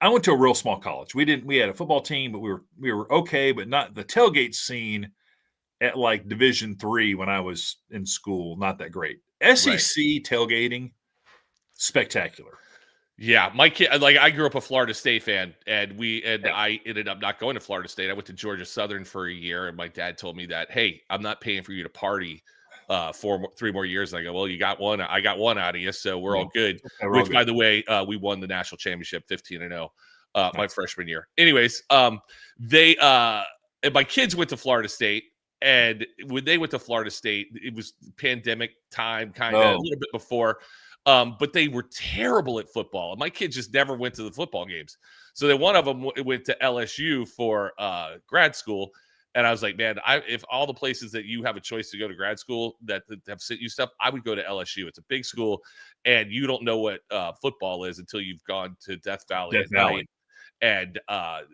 Speaker 3: I went to a real small college. We had a football team, but we were okay, but not the tailgate scene at like Division III when I was in school. Not that great. SEC tailgating, spectacular.
Speaker 2: Yeah, my kid, like I grew up a Florida State fan, and I ended up not going to Florida State. I went to Georgia Southern for a year, and my dad told me that, hey, I'm not paying for you to party 3 more years. And I go, well, you got one. I got one out of you, so we're all good. Which, by the way, we won the national championship 15-0 my freshman year. Anyways, they and my kids went to Florida State, and when they went to Florida State, it was pandemic time, kind of a little bit before. But they were terrible at football. And my kids just never went to the football games. So then one of them went to LSU for grad school. And I was like, man, if all the places that you have a choice to go to grad school that have sent you stuff, I would go to LSU. It's a big school, and you don't know what football is until you've gone to Death Valley at night and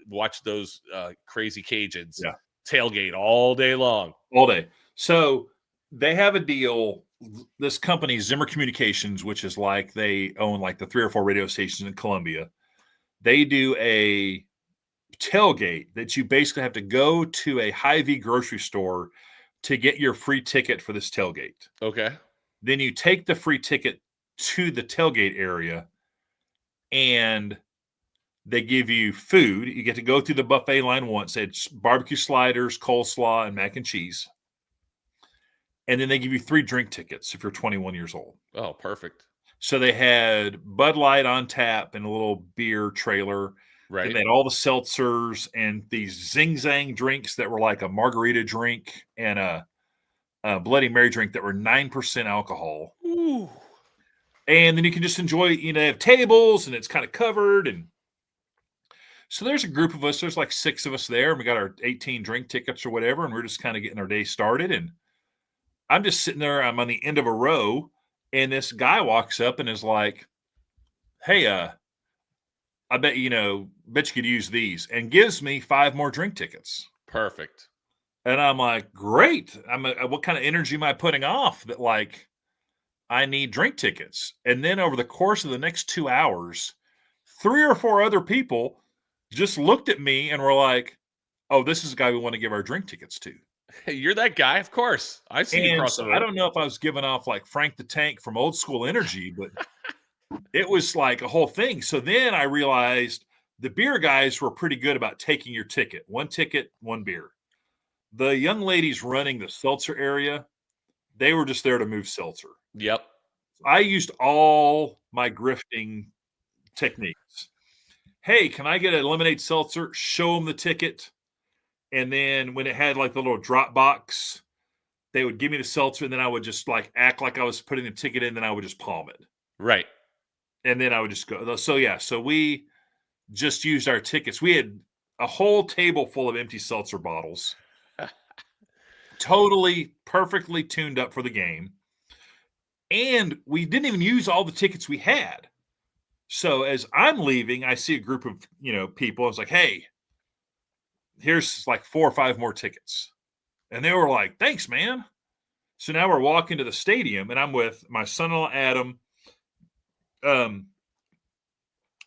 Speaker 2: watch those crazy Cajuns tailgate all day long.
Speaker 3: All day. So they have a deal. This company, Zimmer Communications, which is like they own like the 3 or 4 radio stations in Columbia, they do a tailgate that you basically have to go to a Hy-Vee grocery store to get your free ticket for this tailgate.
Speaker 2: Okay.
Speaker 3: Then you take the free ticket to the tailgate area, and they give you food. You get to go through the buffet line once. It's barbecue sliders, coleslaw, and mac and cheese. And then they give you 3 drink tickets if you're 21 years old.
Speaker 2: Oh, perfect.
Speaker 3: So they had Bud Light on tap and a little beer trailer.
Speaker 2: Right.
Speaker 3: And they had all the seltzers and these Zing Zang drinks that were like a margarita drink and a Bloody Mary drink that were 9% alcohol.
Speaker 2: Ooh.
Speaker 3: And then you can just enjoy, they have tables and it's kind of covered. And so there's a group of us. There's like 6 of us there. And we got our 18 drink tickets or whatever. And we're just kind of getting our day started. And I'm just sitting there. I'm on the end of a row. And this guy walks up and is like, hey, I bet, bet you could use these, and gives me 5 more drink tickets.
Speaker 2: Perfect.
Speaker 3: And I'm like, great. What kind of energy am I putting off that like I need drink tickets? And then over the course of the next 2 hours, 3 or 4 other people just looked at me and were like, oh, this is the guy we want to give our drink tickets to.
Speaker 2: Hey, you're that guy, of course. I've seen you across the road.
Speaker 3: I don't know if I was giving off like Frank the Tank from Old School Energy, but it was like a whole thing. So then I realized the beer guys were pretty good about taking your ticket. 1 ticket, 1 beer. The young ladies running the seltzer area, they were just there to move seltzer.
Speaker 2: Yep.
Speaker 3: I used all my grifting techniques. Hey, can I get a lemonade seltzer? Show them the ticket. And then when it had like the little drop box, they would give me the seltzer, and then I would just like act like I was putting the ticket in, then I would just palm it.
Speaker 2: Right. And
Speaker 3: then I would just go. So we just used our tickets. We had a whole table full of empty seltzer bottles. Totally perfectly tuned up for the game. And we didn't even use all the tickets we had. So as I'm leaving, I see a group of, people. I was like, hey, here's like 4 or 5 more tickets. And they were like, thanks, man. So now we're walking to the stadium, and I'm with my son-in-law, Adam,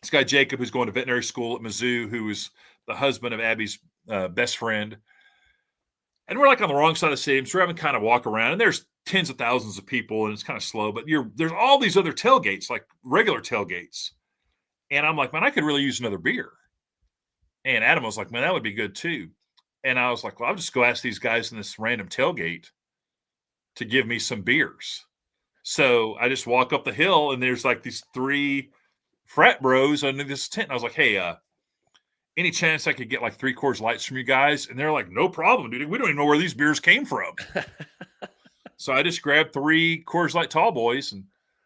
Speaker 3: this guy Jacob, who's going to veterinary school at Mizzou, who is the husband of Abby's best friend. And we're like on the wrong side of the stadium, so we're having kind of walk around, and there's tens of thousands of people, and it's kind of slow. But there's all these other tailgates, like regular tailgates, and I'm like, man, I could really use another beer. And Adam was like, man, that would be good too. And I was like, well, I'll just go ask these guys in this random tailgate to give me some beers. So I just walk up the hill, and there's like these 3 frat bros under this tent. And I was like, hey, any chance I could get like 3 Coors Lights from you guys? And they're like, no problem, dude. We don't even know where these beers came from. So I just grabbed 3 Coors Light tall boys and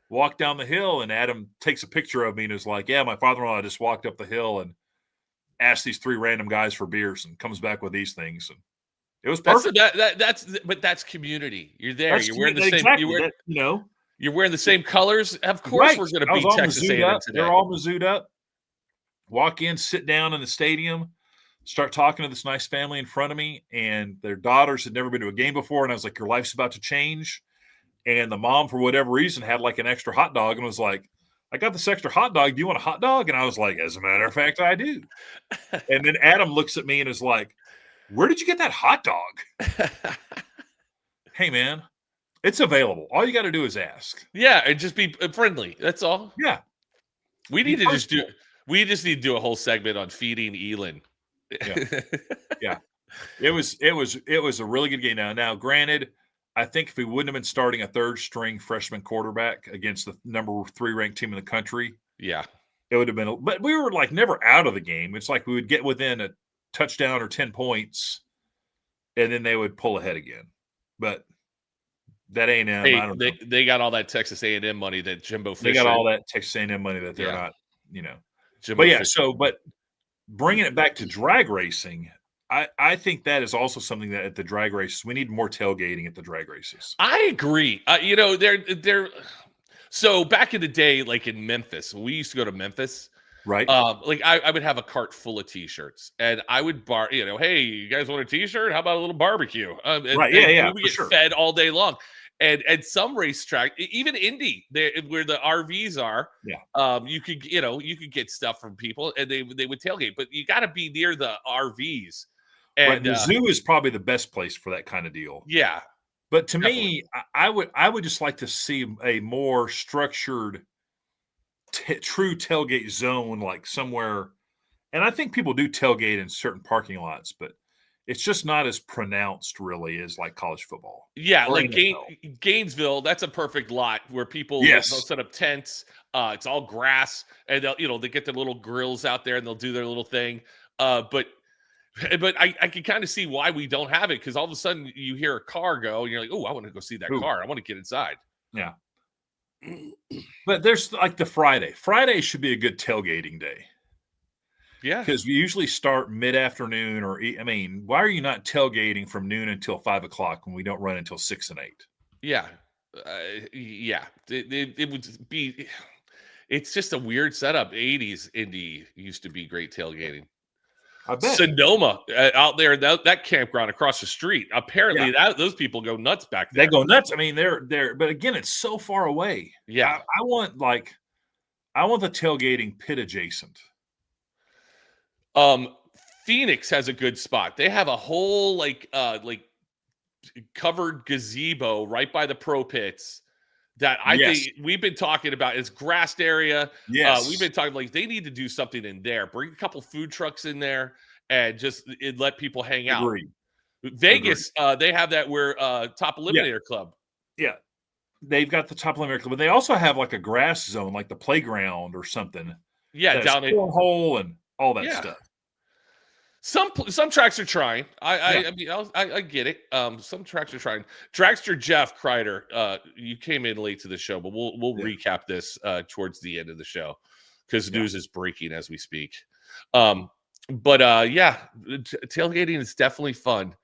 Speaker 3: walked down the hill. And Adam takes a picture of me and is like, yeah, my father-in-law just walked up the hill and asked these 3 random guys for beers and comes back with these things. And it was perfect.
Speaker 2: That's community. You're there. You're wearing the same.
Speaker 3: Exactly.
Speaker 2: You're wearing the same colors. Of course, we're going to beat Texas A&M today.
Speaker 3: They're all Mizzou'd up. Walk in, sit down in the stadium, start talking to this nice family in front of me, and their daughters had never been to a game before. And I was like, your life's about to change. And the mom, for whatever reason, had like an extra hot dog and was like, I got this extra hot dog. Do you want a hot dog? And I was like, as a matter of fact, I do. And then Adam looks at me and is like, where did you get that hot dog? Hey, man, it's available. All you got to do is ask.
Speaker 2: Yeah, and just be friendly. That's all.
Speaker 3: Yeah.
Speaker 2: We need to just need to do a whole segment on feeding Elin.
Speaker 3: Yeah. It was a really good game. Now, granted, I think if we wouldn't have been starting a 3rd-string freshman quarterback against the number 3 ranked team in the country,
Speaker 2: it
Speaker 3: would have been. But we were like never out of the game. It's like we would get within a touchdown or 10 points, and then they would pull ahead again. But that A&M, I don't know.
Speaker 2: They got all that Texas A&M money that Jimbo Fisher.
Speaker 3: They got all that Texas A&M money that they're not,
Speaker 2: Jimbo
Speaker 3: but yeah,
Speaker 2: Fisher.
Speaker 3: but bringing it back to drag racing, I think that is also something that at the drag races, we need more tailgating at the drag races.
Speaker 2: I agree. They're so back in the day, like in Memphis, we used to go to Memphis.
Speaker 3: Right.
Speaker 2: Like I would have a cart full of T-shirts, and I would hey, you guys want a T-shirt? How about a little barbecue?
Speaker 3: Right. Yeah.
Speaker 2: We get fed all day long. And at some racetrack, even Indy, where the RVs are, you could get stuff from people, and they would tailgate. But you got to be near the RVs. And
Speaker 3: the zoo is probably the best place for that kind of deal.
Speaker 2: Yeah,
Speaker 3: but to me, I would just like to see a more structured, true tailgate zone, like somewhere. And I think people do tailgate in certain parking lots, but it's just not as pronounced, really, as like college football.
Speaker 2: Yeah, like Gainesville, that's a perfect lot where people they'll set up tents. It's all grass, and they get their little grills out there and they'll do their little thing. But I can kind of see why we don't have it, because all of a sudden you hear a car go and you're like, oh, I want to go see that car. I want to get inside.
Speaker 3: Yeah. But there's like the Friday. Friday should be a good tailgating day.
Speaker 2: Yeah.
Speaker 3: Because we usually start mid-afternoon why are you not tailgating from noon until 5 o'clock when we don't run until 6 and 8?
Speaker 2: Yeah. It would be, it's just a weird setup. 80s Indy used to be great tailgating.
Speaker 3: I bet.
Speaker 2: Sonoma out there, that campground across the street. Apparently, those people go nuts back there.
Speaker 3: They go nuts. I mean, they're. But again, it's so far away.
Speaker 2: Yeah,
Speaker 3: I want the tailgating pit adjacent.
Speaker 2: Phoenix has a good spot. They have a whole like covered gazebo right by the pro pits that I think we've been talking about. It's grassed area.
Speaker 3: Yes.
Speaker 2: We've been talking like they need to do something in there. Bring a couple food trucks in there and just let people hang out.
Speaker 3: Agreed.
Speaker 2: Vegas, they have that where Top Eliminator Club.
Speaker 3: Yeah. They've got the Top Eliminator Club, but they also have like a grass zone, like the playground or something.
Speaker 2: Yeah, down in
Speaker 3: cornhole and all that stuff.
Speaker 2: Some tracks are trying. I get it. Some tracks are trying. Dragster Jeff Kreider, you came in late to the show, but we'll recap this towards the end of the show because news is breaking as we speak. Tailgating is definitely fun.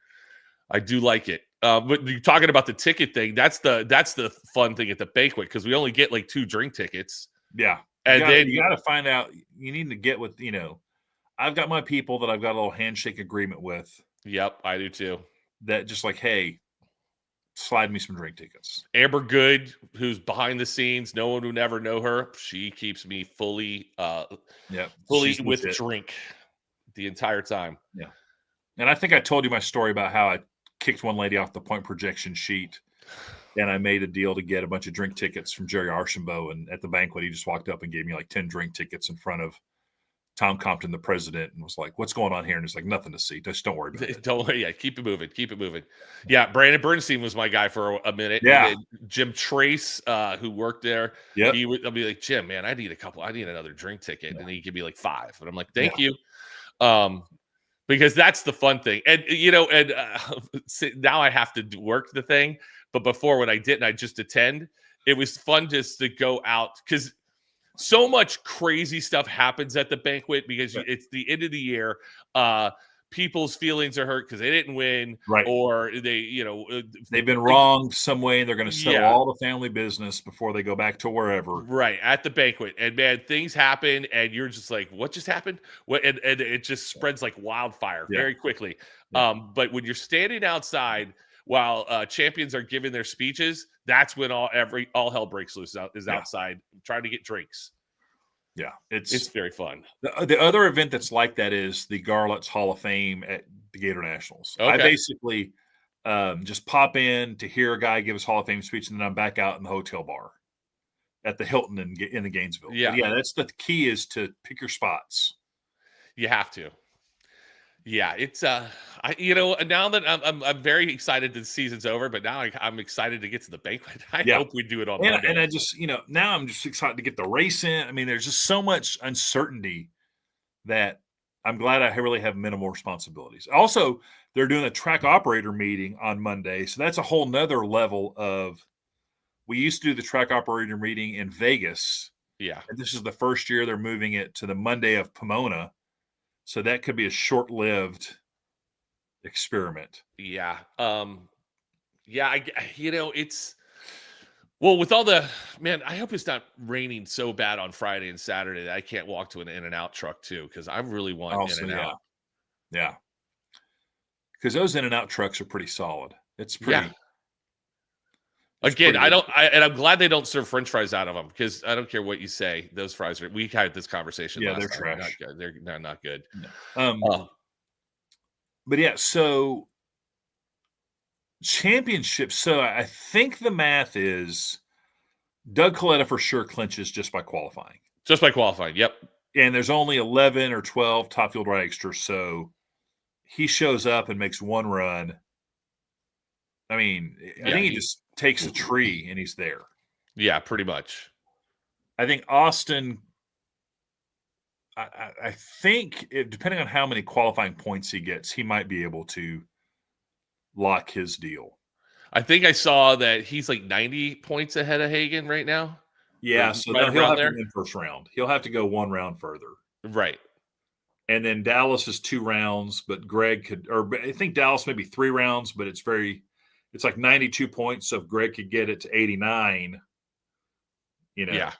Speaker 2: I do like it. But you're talking about the ticket thing. That's the fun thing at the banquet because we only get like 2 drink tickets.
Speaker 3: Yeah,
Speaker 2: and then
Speaker 3: you got to find out. You need to get with I've got my people that I've got a little handshake agreement with.
Speaker 2: Yep, I do too.
Speaker 3: That just like, hey, slide me some drink tickets.
Speaker 2: Amber Good, who's behind the scenes, no one would ever know her. She keeps me fully
Speaker 3: She's
Speaker 2: with
Speaker 3: legit.
Speaker 2: drink the entire time.
Speaker 3: Yeah. And I think I told you my story about how I kicked one lady off the point projection sheet, and I made a deal to get a bunch of drink tickets from Jerry Archambault. And at the banquet, he just walked up and gave me like 10 drink tickets in front of Tom Compton, the president, and was like, "What's going on here?" And it's like, "Nothing to see. Just don't worry about it."
Speaker 2: Don't worry. Yeah, keep it moving. Keep it moving. Yeah, Brandon Bernstein was my guy for a minute.
Speaker 3: Yeah.
Speaker 2: And then Jim Trace, who worked there,
Speaker 3: Yep.
Speaker 2: I'll be like, Jim, man, I need another drink ticket. And he'd give me like 5. And I'm like, thank
Speaker 3: Yeah.
Speaker 2: you. Because that's the fun thing. And, now I have to work the thing. But before, when I didn't, I just attend. It was fun just to go out because so much crazy stuff happens at the banquet because it's the end of the year. People's feelings are hurt because they didn't win,
Speaker 3: right?
Speaker 2: Or they,
Speaker 3: they've been wronged some way, and they're going to settle
Speaker 2: Yeah.
Speaker 3: all the family business before they go back to wherever.
Speaker 2: Right at the banquet, and man, things happen, and you're just like, "What just happened?" What? And it just spreads like wildfire very quickly. But when you're standing outside while champions are giving their speeches, that's when all hell breaks loose. Is outside trying to get drinks.
Speaker 3: Yeah,
Speaker 2: it's very fun.
Speaker 3: The other event that's like that is the Garlett's Hall of Fame at the Gator Nationals.
Speaker 2: Okay.
Speaker 3: I basically just pop in to hear a guy give his Hall of Fame speech, and then I'm back out in the hotel bar at the Hilton in the Gainesville.
Speaker 2: Yeah,
Speaker 3: but yeah, that's the key is to pick your spots.
Speaker 2: You have to. Yeah, it's now that I'm very excited that the season's over, but now I'm excited to get to the banquet. I hope we do it on Monday.
Speaker 3: And I just now I'm just excited to get the race in. I mean, there's just so much uncertainty that I'm glad I really have minimal responsibilities. Also, they're doing a track operator meeting on Monday, so that's a whole nother level of. We used to do the track operator meeting in Vegas.
Speaker 2: Yeah,
Speaker 3: and this is the first year they're moving it to the Monday of Pomona. So that could be a short-lived experiment.
Speaker 2: Yeah. It's with all the I hope it's not raining so bad on Friday and Saturday that I can't walk to an In-N-Out truck too, because I really want In-N-Out.
Speaker 3: Yeah. Because those In-N-Out trucks are pretty solid. It's pretty. Yeah.
Speaker 2: Again, I'm glad they don't serve French fries out of them because I don't care what you say. Those fries are. We had this conversation.
Speaker 3: Yeah,
Speaker 2: last
Speaker 3: they're
Speaker 2: time.
Speaker 3: trash.
Speaker 2: They're not good.
Speaker 3: No. But yeah, so championships. So I think the math is Doug Coletta for sure clinches just by qualifying.
Speaker 2: Just by qualifying. Yep.
Speaker 3: And there's only 11 or 12 top field dragsters, so he shows up and makes one run. I mean, I think he just takes a tree and he's there.
Speaker 2: Yeah, pretty much.
Speaker 3: I think Austin, I think depending on how many qualifying points he gets, he might be able to lock his deal.
Speaker 2: I think I saw that he's like 90 points ahead of Hagen right now.
Speaker 3: Yeah, so he'll have to win first round. He'll have to go one round further.
Speaker 2: Right.
Speaker 3: And then Dallas is 2 rounds, but Greg could, or I think Dallas maybe 3 rounds, but it's like 92 points. So if Greg could get it to 89,
Speaker 2: yeah,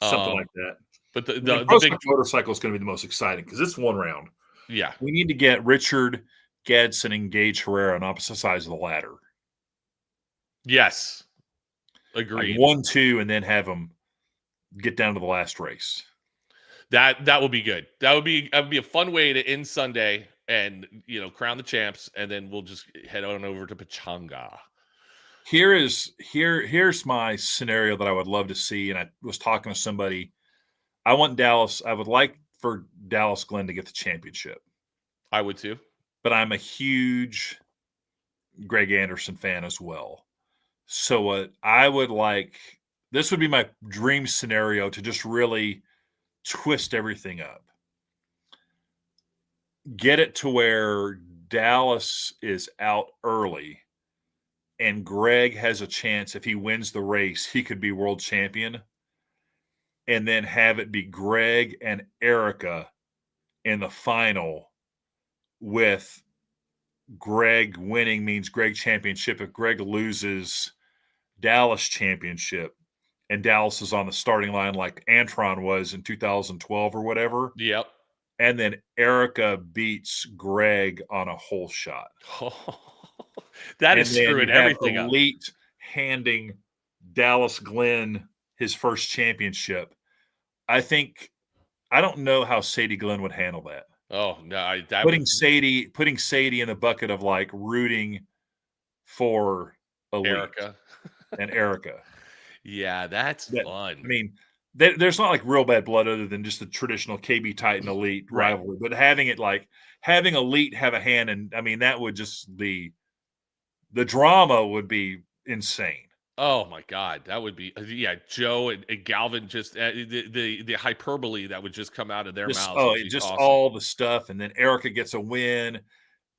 Speaker 3: something like that.
Speaker 2: But the
Speaker 3: big motorcycle is going to be the most exciting because it's 1 round.
Speaker 2: Yeah,
Speaker 3: we need to get Richard, Gedson, and Gage Herrera on opposite sides of the ladder.
Speaker 2: Yes, agreed.
Speaker 3: Like 1-2, and then have them get down to the last race.
Speaker 2: That would be good. That would be a fun way to end Sunday and crown the champs, and then we'll just head on over to Pechanga.
Speaker 3: Here's my scenario that I would love to see, and I was talking to somebody. I want Dallas. I would like for Dallas Glenn to get the championship.
Speaker 2: I would too,
Speaker 3: but I'm a huge Greg Anderson fan as well. So what I would like, this would be my dream scenario to just really twist everything up. Get it to where Dallas is out early and Greg has a chance, if he wins the race, he could be world champion. And then have it be Greg and Erica in the final, with Greg winning means Greg championship. If Greg loses, Dallas championship, and Dallas is on the starting line like Antron was in 2012 or whatever.
Speaker 2: Yep.
Speaker 3: And then Erica beats Greg on a hole shot.
Speaker 2: That
Speaker 3: and
Speaker 2: is
Speaker 3: then
Speaker 2: screwing
Speaker 3: you have
Speaker 2: everything up.
Speaker 3: Elite handing Dallas Glenn his first championship. I don't know how Sadie Glenn would handle that.
Speaker 2: Oh no,
Speaker 3: Putting Sadie in the bucket of like rooting for Elite
Speaker 2: Erica
Speaker 3: and Erica.
Speaker 2: Yeah, that's fun.
Speaker 3: I mean, there's not like real bad blood other than just the traditional KB Titan Elite
Speaker 2: Right.
Speaker 3: rivalry, but having Elite have a hand, and I mean that would just be the drama would be insane.
Speaker 2: Oh my God, that would be Joe and Galvin just the hyperbole that would just come out of their mouths. Would be awesome.
Speaker 3: All the stuff, and then Erica gets a win,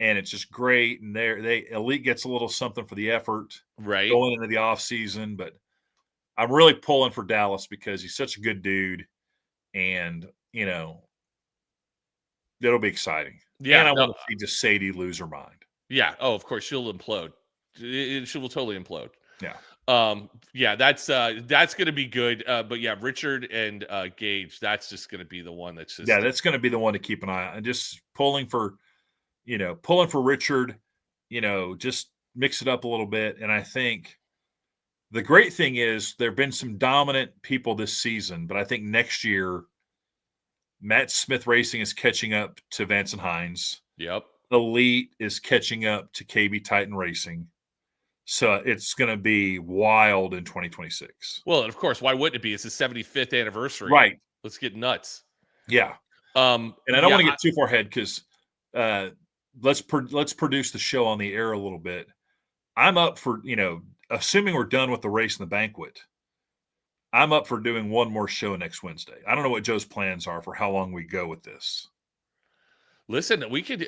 Speaker 3: and it's just great. And Elite gets a little something for the effort,
Speaker 2: right,
Speaker 3: going into the off season. But I'm really pulling for Dallas because he's such a good dude, and it'll be exciting.
Speaker 2: Yeah,
Speaker 3: and I want to see just Sadie lose her mind.
Speaker 2: Yeah. Oh, of course she'll implode. She will totally implode.
Speaker 3: Yeah.
Speaker 2: That's going to be good. But yeah, Richard and Gage, that's just going to be the one that's just
Speaker 3: that's going to be the one to keep an eye on. And just pulling for Richard. Just mix it up a little bit, and I think. The great thing is there have been some dominant people this season, but I think next year, Matt Smith Racing is catching up to Vance and Hines.
Speaker 2: Yep.
Speaker 3: Elite is catching up to KB Titan Racing. So it's going to be wild in 2026.
Speaker 2: Well, and of course, why wouldn't it be? It's the 75th anniversary.
Speaker 3: Right.
Speaker 2: Let's get nuts.
Speaker 3: Yeah. And I don't want to get too far ahead because let's produce the show on the air a little bit. I'm up for, assuming we're done with the race and the banquet, I'm up for doing one more show next Wednesday. I don't know what Joe's plans are for how long we go with this.
Speaker 2: Listen, we could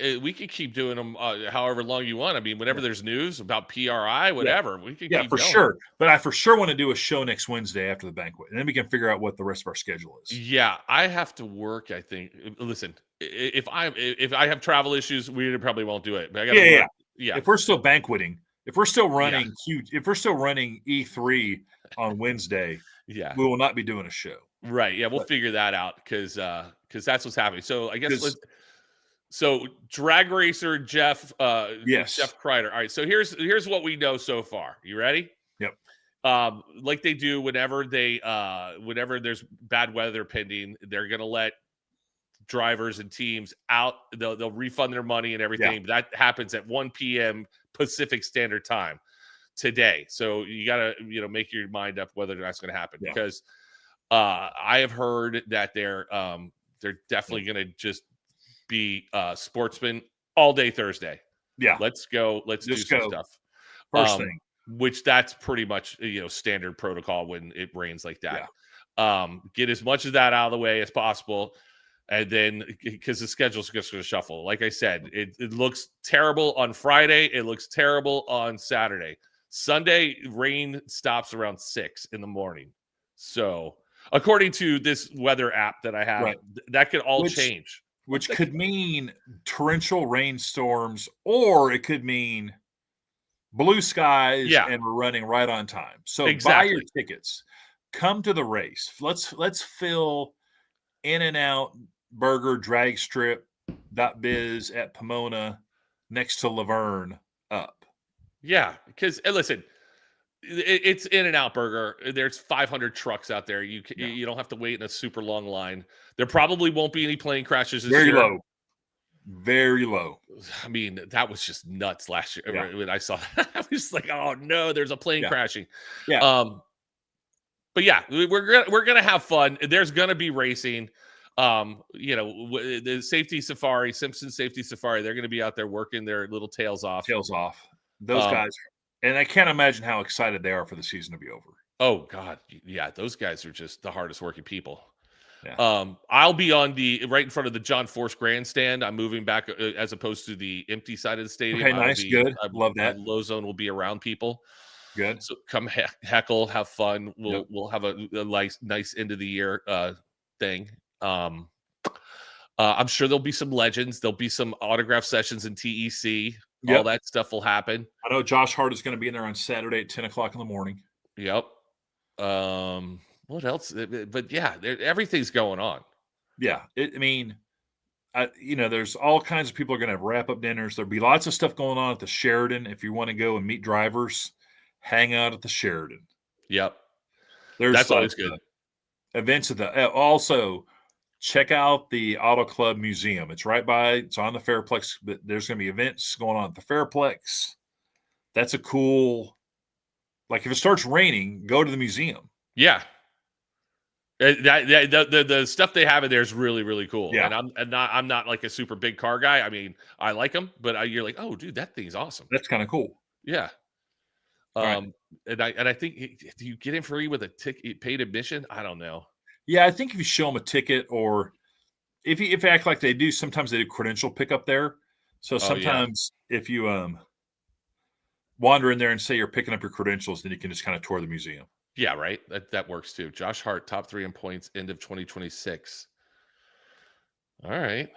Speaker 2: keep doing them however long you want. I mean, whenever there's news about PRI, whatever, we could keep
Speaker 3: for
Speaker 2: going.
Speaker 3: Sure. But I for sure want to do a show next Wednesday after the banquet, and then we can figure out what the rest of our schedule is.
Speaker 2: Yeah, I have to work. I think. Listen, if I have travel issues, we probably won't do it. But I gotta work. Yeah.
Speaker 3: If we're still banqueting. If we're still running if we're still running E3 on Wednesday, we will not be doing a show.
Speaker 2: Right. Yeah, we'll figure that out because that's what's happening. So I guess Drag Racer Jeff Jeff Kreider. All right. So here's what we know so far. You ready?
Speaker 3: Yep.
Speaker 2: Like they do whenever there's bad weather pending, they're gonna let drivers and teams out. They'll refund their money and everything. Yeah. That happens at 1 p.m. Pacific Standard Time today. So you got to make your mind up whether that's going to happen because I have heard that they're definitely going to just be sportsmen all day Thursday.
Speaker 3: Yeah.
Speaker 2: Let's go. Let's just do some stuff.
Speaker 3: First thing.
Speaker 2: Which that's pretty much standard protocol when it rains like that. Yeah. Get as much of that out of the way as possible. And then because the schedule's just going to shuffle. Like I said, it looks terrible on Friday. It looks terrible on Saturday. Sunday, rain stops around 6 in the morning. So according to this weather app that I have, that could all change.
Speaker 3: Which could mean torrential rainstorms, or it could mean blue skies and we're running right on time. So buy your tickets. Come to the race. Let's fill In-N-Out Burger Drag Strip.biz at Pomona next to Laverne up.
Speaker 2: Yeah, because listen, it's In-N-Out Burger. There's 500 trucks out there. You don't have to wait in a super long line. There probably won't be any plane crashes this year.
Speaker 3: Very low.
Speaker 2: I mean, that was just nuts last year when I saw that. I was like, oh no, there's a plane crashing.
Speaker 3: Yeah.
Speaker 2: But yeah, we're gonna have fun. There's gonna be racing. The safety safari, Simpson Safety Safari, they're going to be out there working their little tails off.
Speaker 3: Those guys, and I can't imagine how excited they are for the season to be over.
Speaker 2: Oh God, yeah, those guys are just the hardest working people.
Speaker 3: Yeah.
Speaker 2: I'll be on right in front of the John Force grandstand. I'm moving back as opposed to the empty side of the stadium.
Speaker 3: Okay, nice, good. Love that.
Speaker 2: Low zone will be around people.
Speaker 3: Good.
Speaker 2: So come heckle, have fun. We'll have a nice end of the year thing. I'm sure there'll be some legends. There'll be some autograph sessions in TEC. All that stuff will happen.
Speaker 3: I know Josh Hart is going to be in there on Saturday at 10 o'clock in the morning.
Speaker 2: Yep. What else? But yeah, everything's going on.
Speaker 3: Yeah. there's all kinds of people are going to have wrap-up dinners. There'll be lots of stuff going on at the Sheridan. If you want to go and meet drivers, hang out at the Sheridan.
Speaker 2: Yep.
Speaker 3: There's
Speaker 2: That's always good.
Speaker 3: Events at the also check out the Auto Club Museum. It's right by, it's on the Fairplex, but there's going to be events going on at the Fairplex. That's a cool, like if it starts raining, go to the museum.
Speaker 2: Yeah. The stuff they have in there is really, really cool.
Speaker 3: Yeah.
Speaker 2: And I'm not like a super big car guy. I mean, I like them, but you're like, oh, dude, that thing's awesome.
Speaker 3: That's kind of cool.
Speaker 2: Yeah.
Speaker 3: Right.
Speaker 2: And I think, do you get in free with a paid admission? I don't know.
Speaker 3: Yeah, I think if you show them a ticket, or if you act like they do, sometimes they do credential pickup there. So sometimes if you wander in there and say you're picking up your credentials, then you can just kind of tour the museum.
Speaker 2: Yeah, right. That works too. Josh Hart, top 3 in points, end of 2026. All right.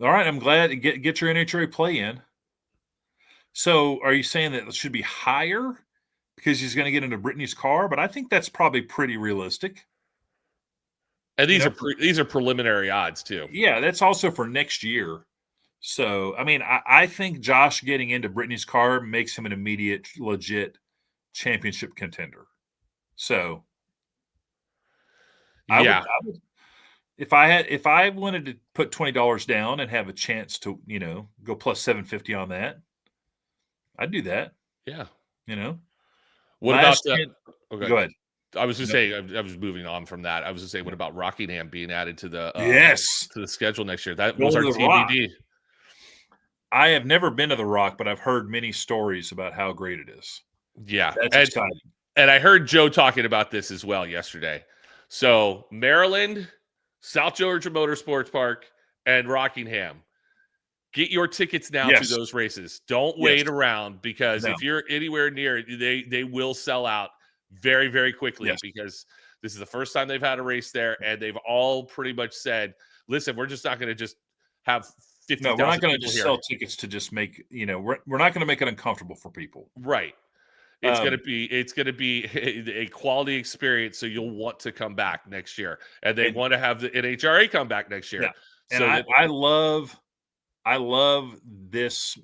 Speaker 3: I'm glad. Get your NHRA play in. So are you saying that it should be higher because he's going to get into Brittany's car? But I think that's probably pretty realistic.
Speaker 2: And these are preliminary odds too.
Speaker 3: Yeah, that's also for next year. So, I mean, I think Josh getting into Brittany's car makes him an immediate, legit championship contender. So,
Speaker 2: yeah,
Speaker 3: if I wanted to put $20 down and have a chance to, go plus 750 on that, I'd do that.
Speaker 2: Yeah.
Speaker 3: What
Speaker 2: about
Speaker 3: okay. Go ahead.
Speaker 2: I was just saying, I was moving on from that. I was just saying, what about Rockingham being added to the to the schedule next year? That was our TBD.
Speaker 3: I have never been to the Rock, but I've heard many stories about how great it is.
Speaker 2: Yeah,
Speaker 3: that's exciting.
Speaker 2: And I heard Joe talking about this as well yesterday. So Maryland, South Georgia Motorsports Park, and Rockingham. Get your tickets now to those races. Don't wait around, because if you're anywhere near, they will sell out very, very quickly, because this is the first time they've had a race there, and they've all pretty much said, listen, we're just not going to just have 50,000
Speaker 3: No, we're not going to just
Speaker 2: here.
Speaker 3: sell tickets to just make, we're not going to make it uncomfortable for people.
Speaker 2: Right. It's going to be a quality experience, so you'll want to come back next year, and they want to have the NHRA come back next year.
Speaker 3: Yeah. And so I love this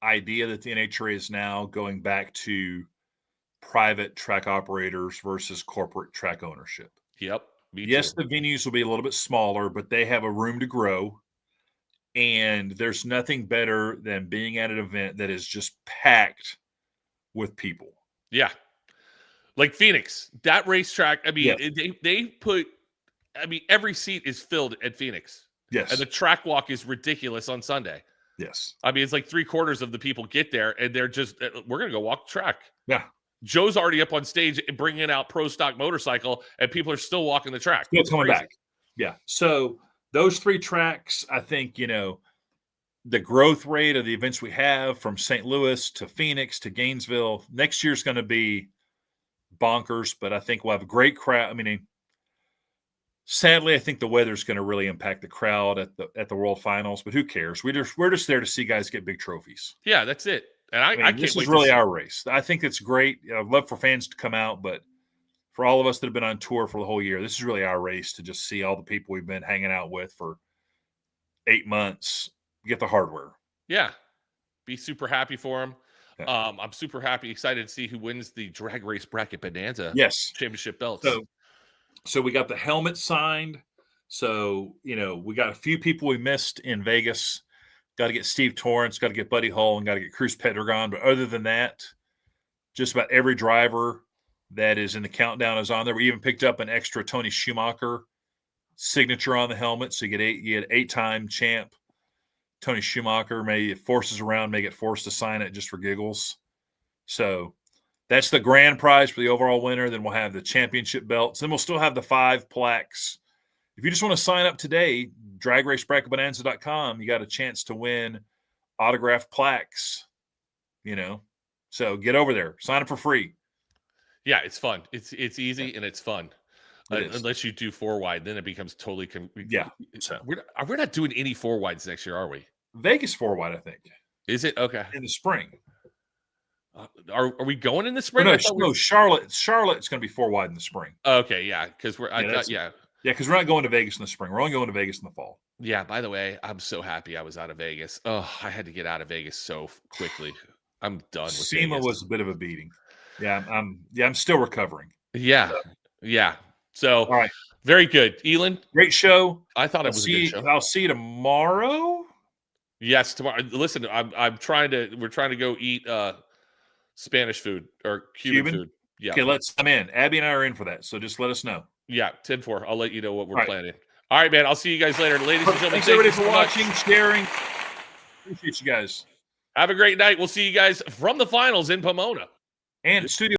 Speaker 3: idea that the NHRA is now going back to private track operators versus corporate track ownership.
Speaker 2: Yep.
Speaker 3: Yes, the venues will be a little bit smaller, but they have a room to grow. And there's nothing better than being at an event that is just packed with people.
Speaker 2: Yeah. Like Phoenix, that racetrack. I mean, they put, every seat is filled at Phoenix.
Speaker 3: Yes.
Speaker 2: And the track walk is ridiculous on Sunday.
Speaker 3: Yes.
Speaker 2: I mean, it's like 3/4 of the people get there, and they're just, we're going to go walk the track.
Speaker 3: Yeah.
Speaker 2: Joe's already up on stage bringing out Pro Stock Motorcycle, and people are still walking the track.
Speaker 3: Still coming back. Yeah. So those 3 tracks, I think, the growth rate of the events we have from St. Louis to Phoenix to Gainesville next year is going to be bonkers, but I think we'll have a great crowd. I mean, sadly, I think the weather is going to really impact the crowd at the World Finals, but who cares? We're just there to see guys get big trophies.
Speaker 2: Yeah, that's it. And I can't
Speaker 3: this
Speaker 2: wait
Speaker 3: is really our race. I think it's great. I'd love for fans to come out, but for all of us that have been on tour for the whole year, this is really our race to just see all the people we've been hanging out with for 8 months get the hardware.
Speaker 2: Yeah. Be super happy for them.
Speaker 3: Yeah.
Speaker 2: I'm super excited to see who wins the Drag Race Bracket Bonanza championship belts.
Speaker 3: So we got the helmet signed. So, we got a few people we missed in Vegas. Got to get Steve Torrance, got to get Buddy Hull, and got to get Cruz Pedregon. But other than that, just about every driver that is in the countdown is on there. We even picked up an extra Tony Schumacher signature on the helmet. So you get 8-time champ Tony Schumacher. Maybe it forces around, may get forced to sign it just for giggles. So that's the grand prize for the overall winner. Then we'll have the championship belts. Then we'll still have the 5 plaques. If you just want to sign up today, dragracebracketbonanza.com, you got a chance to win autographed plaques, So get over there. Sign up for free.
Speaker 2: Yeah, it's fun. It's easy and it's fun. Unless you do 4 wide, then it becomes totally.
Speaker 3: So
Speaker 2: we're not doing any 4 wides next year, are we?
Speaker 3: Vegas 4 wide, I think.
Speaker 2: Is it okay
Speaker 3: in the spring?
Speaker 2: Are we going in the spring?
Speaker 3: No, Charlotte. Charlotte's going to be 4 wide in the spring.
Speaker 2: Okay, yeah, because
Speaker 3: Yeah, because we're not going to Vegas in the spring. We're only going to Vegas in the fall.
Speaker 2: Yeah, by the way, I'm so happy I was out of Vegas. Oh, I had to get out of Vegas so quickly. I'm done with
Speaker 3: SEMA
Speaker 2: Vegas.
Speaker 3: was a bit of a beating. Yeah, I'm still recovering.
Speaker 2: Yeah. Yeah. So,
Speaker 3: all right.
Speaker 2: Very good. Elon?
Speaker 3: Great show.
Speaker 2: I thought it was a good show.
Speaker 3: I'll see you tomorrow.
Speaker 2: Yes, tomorrow. Listen, we're trying to go eat Spanish food or Cuban food. Yeah.
Speaker 3: Okay, I'm in. Abby and I are in for that. So just let us know.
Speaker 2: Yeah, 10-4. I'll let you know what we're planning. All right, man. I'll see you guys later. Ladies and gentlemen,
Speaker 3: thanks everybody for watching, sharing. Appreciate you guys.
Speaker 2: Have a great night. We'll see you guys from the finals in Pomona.
Speaker 3: And studio